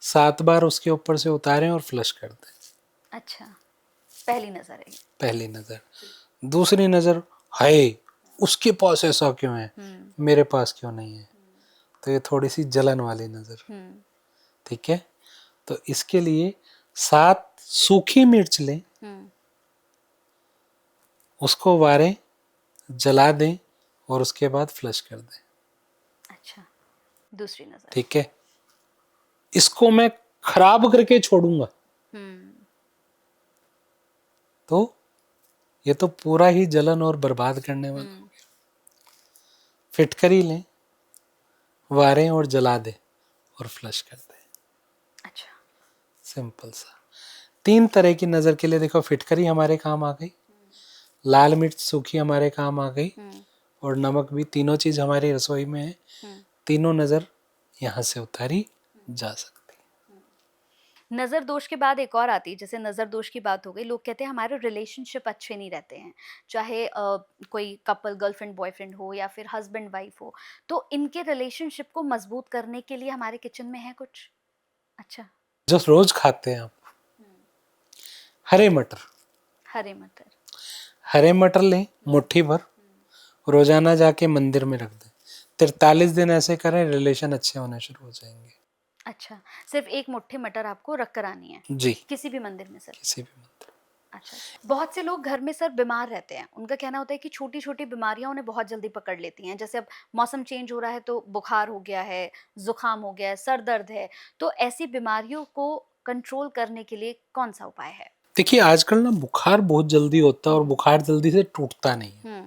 7 बार उसके ऊपर से उतारें और फ्लश कर दें। अच्छा, पहली नज़र है ये। पहली नजर। दूसरी नजर, हाय उसके पास ऐसा क्यों है, हुँ, मेरे पास क्यों नहीं है। तो ये थोड़ी सी जलन वाली नजर। हुँ, ठीक है, तो इसके लिए 7 सूखी मिर्च लें, हुँ। उसको वारें, जला दें और उसके बाद फ्लश कर दें। अच्छा, दूसरी नज़र। ठीक है, इसको मैं खराब करके छोड़ूंगा हुँ, तो ये तो पूरा ही जलन और बर्बाद करने वाला। हुँ। फिटकरी लें, वारें और जला दें और फ्लश कर दें। अच्छा। सिंपल सा। 3 तरह की नजर के लिए देखो, फिटकरी हमारे काम आ गई, लाल मिर्च सूखी हमारे काम आ गई, हुँ, और नमक भी। तीनों चीज हमारी रसोई में है। हुँ। तीनों नजर यहाँ से उतारी जा सकती नज़र दोष के बाद एक और आती है, जैसे नज़र दोष की बात हो गई, लोग कहते हैं हमारे रिलेशनशिप अच्छे नहीं रहते हैं, चाहे कोई कपल गर्लफ्रेंड बॉयफ्रेंड हो या फिर हस्बैंड वाइफ हो, तो इनके रिलेशनशिप को मजबूत करने के लिए हमारे किचन में है कुछ? अच्छा। जो रोज खाते हैं आप। हम्म, हरे मटर, हरे मटर। हरे मटर लें मुट्ठी भर, रोजाना जाके मंदिर में रख दें, 43 दिन ऐसे करें, रिलेशन अच्छे होने शुरू हो जाएंगे। अच्छा, सिर्फ एक मुट्ठी मटर आपको रख कर आनी है जी, किसी भी मंदिर में सर? किसी भी मंदिर। अच्छा, बहुत से लोग घर में सर बीमार रहते हैं, उनका कहना होता है कि छोटी छोटी बीमारियां उन्हें बहुत जल्दी पकड़ लेती हैं, जैसे अब मौसम चेंज हो रहा है तो बुखार हो गया है, जुकाम हो गया है, सर दर्द है, तो ऐसी बीमारियों को कंट्रोल करने के लिए कौन सा उपाय है? देखिए आजकल ना बुखार बहुत जल्दी होता है और बुखार जल्दी से टूटता नहीं है।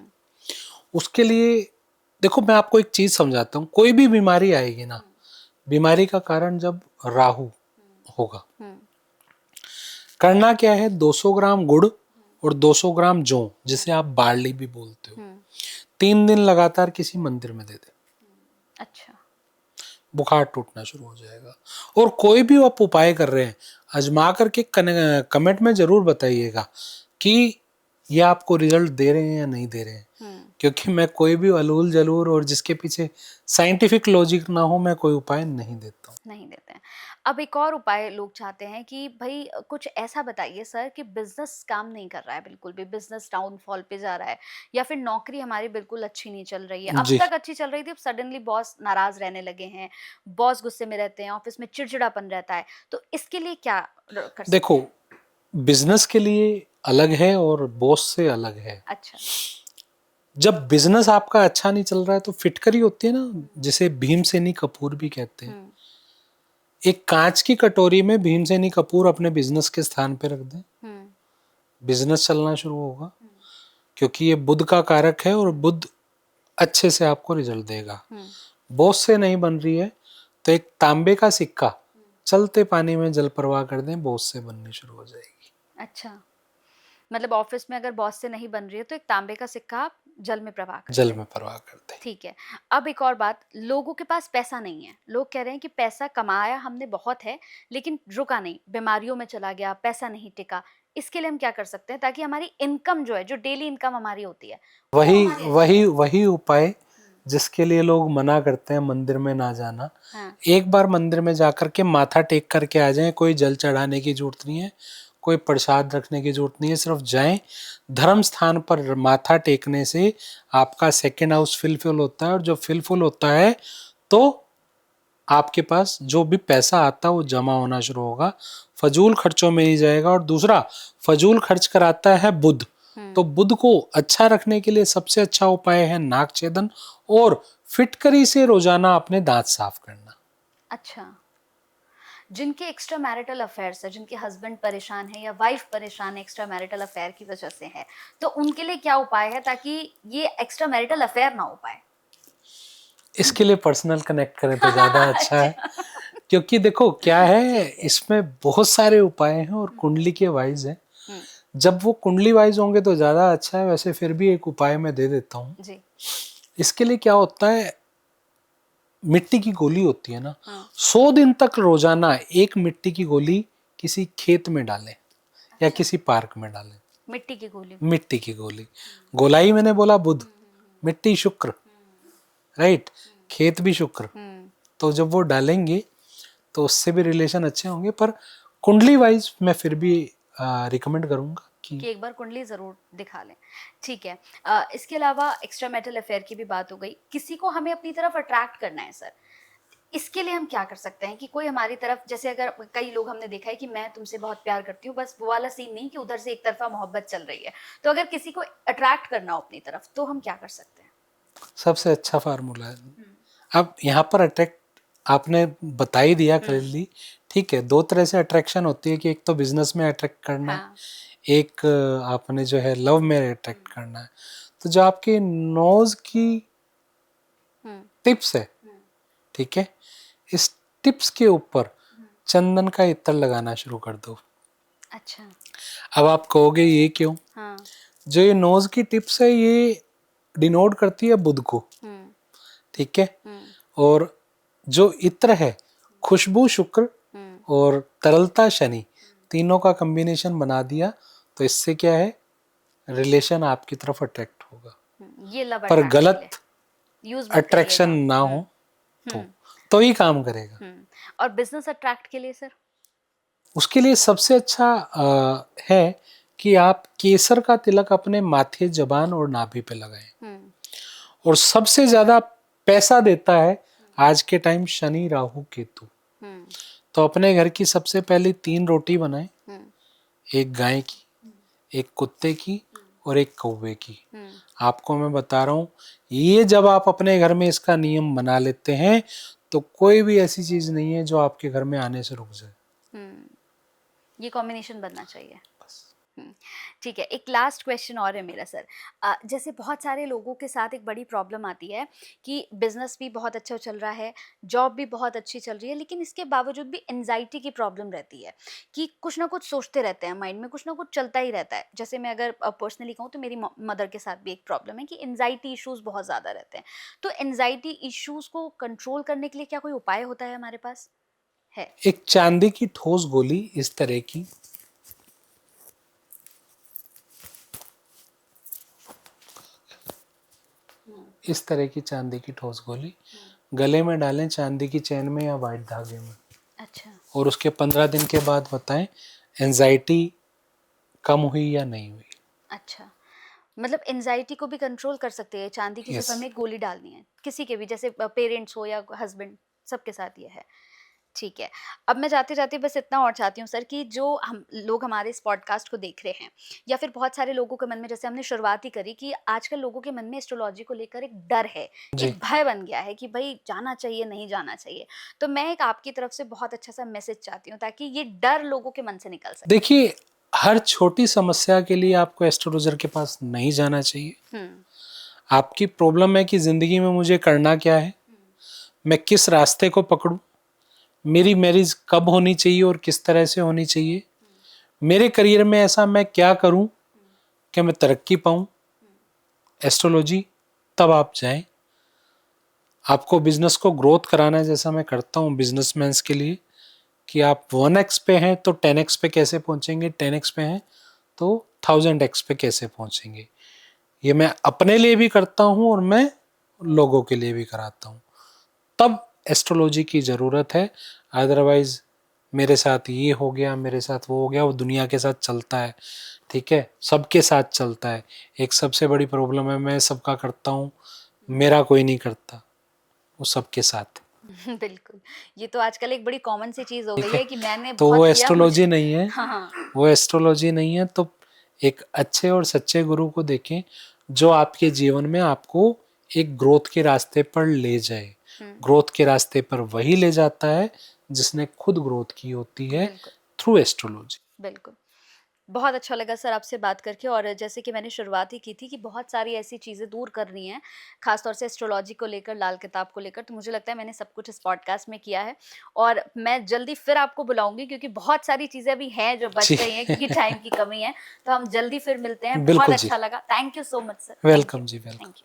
उसके लिए देखो मैं आपको एक चीज समझाता हूँ, कोई भी बीमारी आएगी ना, बीमारी का कारण जब राहु होगा, करना क्या है, 200 ग्राम गुड़ और 200 ग्राम जौ, जिसे आप बार्ली भी बोलते हो, 3 दिन लगातार किसी मंदिर में दे दे। अच्छा, बुखार टूटना शुरू हो जाएगा। और कोई भी आप उपाय कर रहे हैं, आजमा करके कमेंट में जरूर बताइएगा कि ये आपको रिजल्ट दे रहे हैं या नहीं दे रहे हैं। क्योंकि मैं कोई भी अलूल जलूल और जिसके पीछे साइंटिफिक लॉजिक ना हो, मैं कोई उपाय नहीं देता हूँ। नहीं देते हैं। अब एक और उपाय लोग चाहते हैं कि भाई कुछ ऐसा बताइए सर कि बिजनेस काम नहीं कर रहा है, बिल्कुल भी बिजनेस डाउनफॉल पे जा रहा है, या फिर नौकरी हमारी बिल्कुल अच्छी नहीं चल रही है, अब जी, तक अच्छी चल रही थी, अब सडनली बॉस नाराज रहने लगे हैं, बॉस गुस्से में रहते हैं, ऑफिस में चिड़चिड़ापन रहता है, तो इसके लिए क्या कर सकते देखो हैं? बिजनेस के लिए अलग है और बॉस से अलग है। अच्छा। जब बिजनेस आपका अच्छा नहीं चल रहा है तो फिटकरी होती है ना, जिसे भीमसेनी कपूर भी कहते हैं। एक कांच की कटोरी में भीमसेनी कपूर अपने बिजनेस के स्थान पे रख दें, बिजनेस चलना शुरू होगा, क्योंकि ये बुध का कारक है और बुध अच्छे से आपको रिजल्ट देगा। बॉस से नहीं बन रही है तो एक तांबे का सिक्का चलते पानी में जल प्रवाह कर दें, बॉस से बननी शुरू हो जाएगी। अच्छा, मतलब ऑफिस में अगर बॉस से नहीं बन रही है तो एक तांबे का सिक्का आप जल में प्रवाह कर जल दें। में प्रवाह कर दें। ठीक है। अब एक और बात, लोगों के पास पैसा नहीं है, लोग कह रहे हैं कि पैसा कमाया हमने बहुत है लेकिन रुका नहीं, बीमारियों में चला गया, पैसा नहीं टिका, इसके लिए हम क्या कर सकते हैं ताकि हमारी इनकम जो है, जो डेली इनकम हमारी होती है, वो वही हमारी अच्छी वही वही उपाय जिसके लिए लोग मना करते हैं मंदिर में ना जाना। हाँ। एक बार मंदिर में जाकर के माथा टेक करके आ जाएं, कोई जल चढ़ाने की जरूरत नहीं है, कोई प्रसाद रखने की जरूरत नहीं है, सिर्फ जाएं। धर्म स्थान पर माथा टेकने से आपका सेकेंड हाउस फिलफिल होता है, और जब फिलफिल होता है तो आपके पास जो भी पैसा आता है वो जमा होना शुरू होगा, फजूल खर्चों में नहीं जाएगा। और दूसरा, फजूल खर्च कराता है बुध, तो बुध को अच्छा रखने के लिए सबसे अच्छा उपाय है नाक छेदन और फिटकरी से रोजाना अपने दांत साफ करना। अच्छा, जिनके एक्स्ट्रा मैरिटल अफेयर्स है, जिनके हस्बैंड परेशान है या वाइफ परेशान है एक्स्ट्रा मैरिटल अफेयर की वजह से है, तो उनके लिए क्या उपाय है ताकि ये एक्स्ट्रा मैरिटल अफेयर ना हो पाए? इसके लिए पर्सनल कनेक्ट करें तो ज्यादा अच्छा है, क्योंकि देखो क्या है, इसमें बहुत सारे उपाय हैं और कुंडली के वाइज है। जब वो कुंडली वाइज होंगे तो ज्यादा अच्छा है। वैसे फिर भी एक उपाय मैं दे देता हूँ जी। इसके लिए। क्या होता है, मिट्टी की गोली होती है ना, 100 दिन तक रोजाना एक मिट्टी की गोली किसी खेत में डालें या किसी पार्क में डालें। मिट्टी की गोली। मिट्टी की गोली, गोलाई मैंने बोला बुध, मिट्टी शुक्र, राइट, खेत भी शुक्र, तो जब वो डालेंगे तो उससे भी रिलेशन अच्छे होंगे। पर कुंडली वाइज मैं फिर भी रिकमेंड करूंगा कि एक बार कुंडली जरूर दिखा लें। ठीक है। इसके अलावा एक्स्ट्रा मैरिटल अफेयर की भी बात हो गई, किसी को हमें अपनी तरफ अट्रैक्ट करना है सर, इसके लिए हम क्या कर सकते हैं कि कोई हमारी तरफ, जैसे अगर कई लोग हमने देखा है कि मैं तुमसे बहुत प्यार करती हूँ, बस वो वाला सीन नहीं कि उधर से एक तरफा मोहब्बत चल रही है, तो अगर किसी को अट्रैक्ट करना हो अपनी तरफ तो हम क्या कर सकते हैं? सबसे अच्छा फार्मूला है। अब यहाँ पर अट्रैक्ट आपने बता ही दिया क्लियरली। ठीक है, दो तरह से अट्रैक्शन होती है कि एक तो बिजनेस में अट्रैक्ट करना है, एक आपने जो है लव में अट्रैक्ट करना है। तो जो आपकी नोज की टिप्स है, ठीक है, इस टिप्स के ऊपर चंदन का इत्र लगाना शुरू कर दो। अच्छा। अब आप कहोगे ये क्यों? जो ये नोज की टिप्स है ये डिनोट करती है बुध को, ठीक है, और जो इत्र है खुशबू शुक्र और तरलता शनि, तीनों का कॉम्बिनेशन बना दिया, तो इससे क्या है, रिलेशन आपकी तरफ अट्रैक्ट होगा। ये लव पर गलत यूज अट्रैक्शन ना हो तो ही काम करेगा। और बिजनेस अट्रैक्ट के लिए सर? उसके लिए सबसे अच्छा है कि आप केसर का तिलक अपने माथे, जबान और नाभि पे लगाएं। और सबसे ज्यादा पैसा देता है आज के टाइम शनि राहु केतु। तो अपने घर की सबसे पहले 3 रोटी बनाएं, एक गाय की, एक कुत्ते की और एक कौवे की। आपको मैं बता रहा हूं, ये जब आप अपने घर में इसका नियम बना लेते हैं तो कोई भी ऐसी चीज नहीं है जो आपके घर में आने से रुक जाए। ये कॉम्बिनेशन बनना चाहिए। ठीक है, एक लास्ट क्वेश्चन और है मेरा सर। जैसे बहुत सारे लोगों के साथ एक बड़ी प्रॉब्लम आती है कि बिजनेस भी बहुत अच्छा चल रहा है, जॉब भी बहुत अच्छी चल रही है, लेकिन इसके बावजूद भी एंजाइटी की प्रॉब्लम रहती है कि कुछ ना कुछ सोचते रहते हैं, माइंड में कुछ ना कुछ चलता ही रहता है। जैसे मैं अगर पर्सनली कहूँ तो मेरी मदर के साथ भी एक प्रॉब्लम है कि एंजाइटी इश्यूज बहुत ज़्यादा रहते हैं। तो एंजाइटी इश्यूज को कंट्रोल करने के लिए क्या कोई उपाय होता है हमारे पास? है एक चांदी की ठोस गोली इस तरह की, इस तरह की चांदी की ठोस गोली गले में डालें, चांदी की चेन में या वाइट धागे में। अच्छा। और उसके 15 दिन के बाद बताएं एंजाइटी कम हुई या नहीं हुई। अच्छा, मतलब एंजाइटी को भी कंट्रोल कर सकते हैं चांदी की, Yes. सिर्फ हमें एक गोली डालनी है, किसी के भी, जैसे पेरेंट्स हो या हस्बैंड, सबके साथ ये है। ठीक है, अब मैं जाते जाते बस इतना और चाहती हूँ सर कि जो हम लोग हमारे इस पॉडकास्ट को देख रहे हैं या फिर बहुत सारे लोगों के मन में, जैसे हमने शुरुआत ही करी कि आजकल लोगों के मन में एस्ट्रोलॉजी को लेकर एक डर है, जी। एक भय बन गया है कि भाई जाना चाहिए नहीं जाना चाहिए। तो मैं एक आपकी तरफ से बहुत अच्छा सा मैसेज चाहती हूँ ताकि ये डर लोगों के मन से निकल सके। देखिए, हर छोटी समस्या के लिए आपको एस्ट्रोलॉजर के पास नहीं जाना चाहिए। आपकी प्रॉब्लम है कि जिंदगी में मुझे करना क्या है, मैं किस रास्ते को पकड़ूं, मेरी मैरिज कब होनी चाहिए और किस तरह से होनी चाहिए, मेरे करियर में ऐसा मैं क्या करूं कि मैं तरक्की पाऊं। एस्ट्रोलॉजी तब आप जाएं। आपको बिजनेस को ग्रोथ कराना है, जैसा मैं करता हूं बिजनेसमैन्स के लिए, कि आप 1x पे हैं तो 10x पे कैसे पहुंचेंगे, 10x पे हैं तो 1000x पे कैसे पहुंचेंगे। ये मैं अपने लिए भी करता हूं और मैं लोगों के लिए भी कराता हूं। तब एस्ट्रोलॉजी की ज़रूरत है। अदरवाइज मेरे साथ ये हो गया, मेरे साथ वो हो गया, वो दुनिया के साथ चलता है, ठीक है, सबके साथ चलता है। एक सबसे बड़ी प्रॉब्लम है, मैं सबका करता हूँ, मेरा कोई नहीं करता, वो सबके साथ। बिल्कुल, ये तो आजकल एक बड़ी कॉमन सी चीज हो ठीक गई है, है कि मैंने तो बहुत वो किया, एस्ट्रोलॉजी मुझे नहीं है। हाँ। वो एस्ट्रोलॉजी नहीं है। तो एक अच्छे और सच्चे गुरु को देखें जो आपके जीवन में आपको एक ग्रोथ के रास्ते पर ले जाए। ग्रोथ के रास्ते पर वही ले जाता है जिसने खुद ग्रोथ की होती है थ्रू एस्ट्रोलॉजी। बिल्कुल, बहुत अच्छा लगा सर आपसे बात करके। और जैसे कि मैंने शुरुआत ही की थी कि बहुत सारी ऐसी चीज़ें दूर करनी है, खासतौर से एस्ट्रोलॉजी को लेकर, लाल किताब को लेकर, तो मुझे लगता है मैंने सब कुछ इस पॉडकास्ट में किया है। और मैं जल्दी फिर आपको बुलाऊंगी क्योंकि बहुत सारी चीज़ें अभी हैं जो बच गई हैं क्योंकि टाइम की कमी है। तो हम जल्दी फिर मिलते हैं। बहुत बिल्कुल जी, अच्छा लगा। Thank you so much sir. Welcome जी, वेलकम।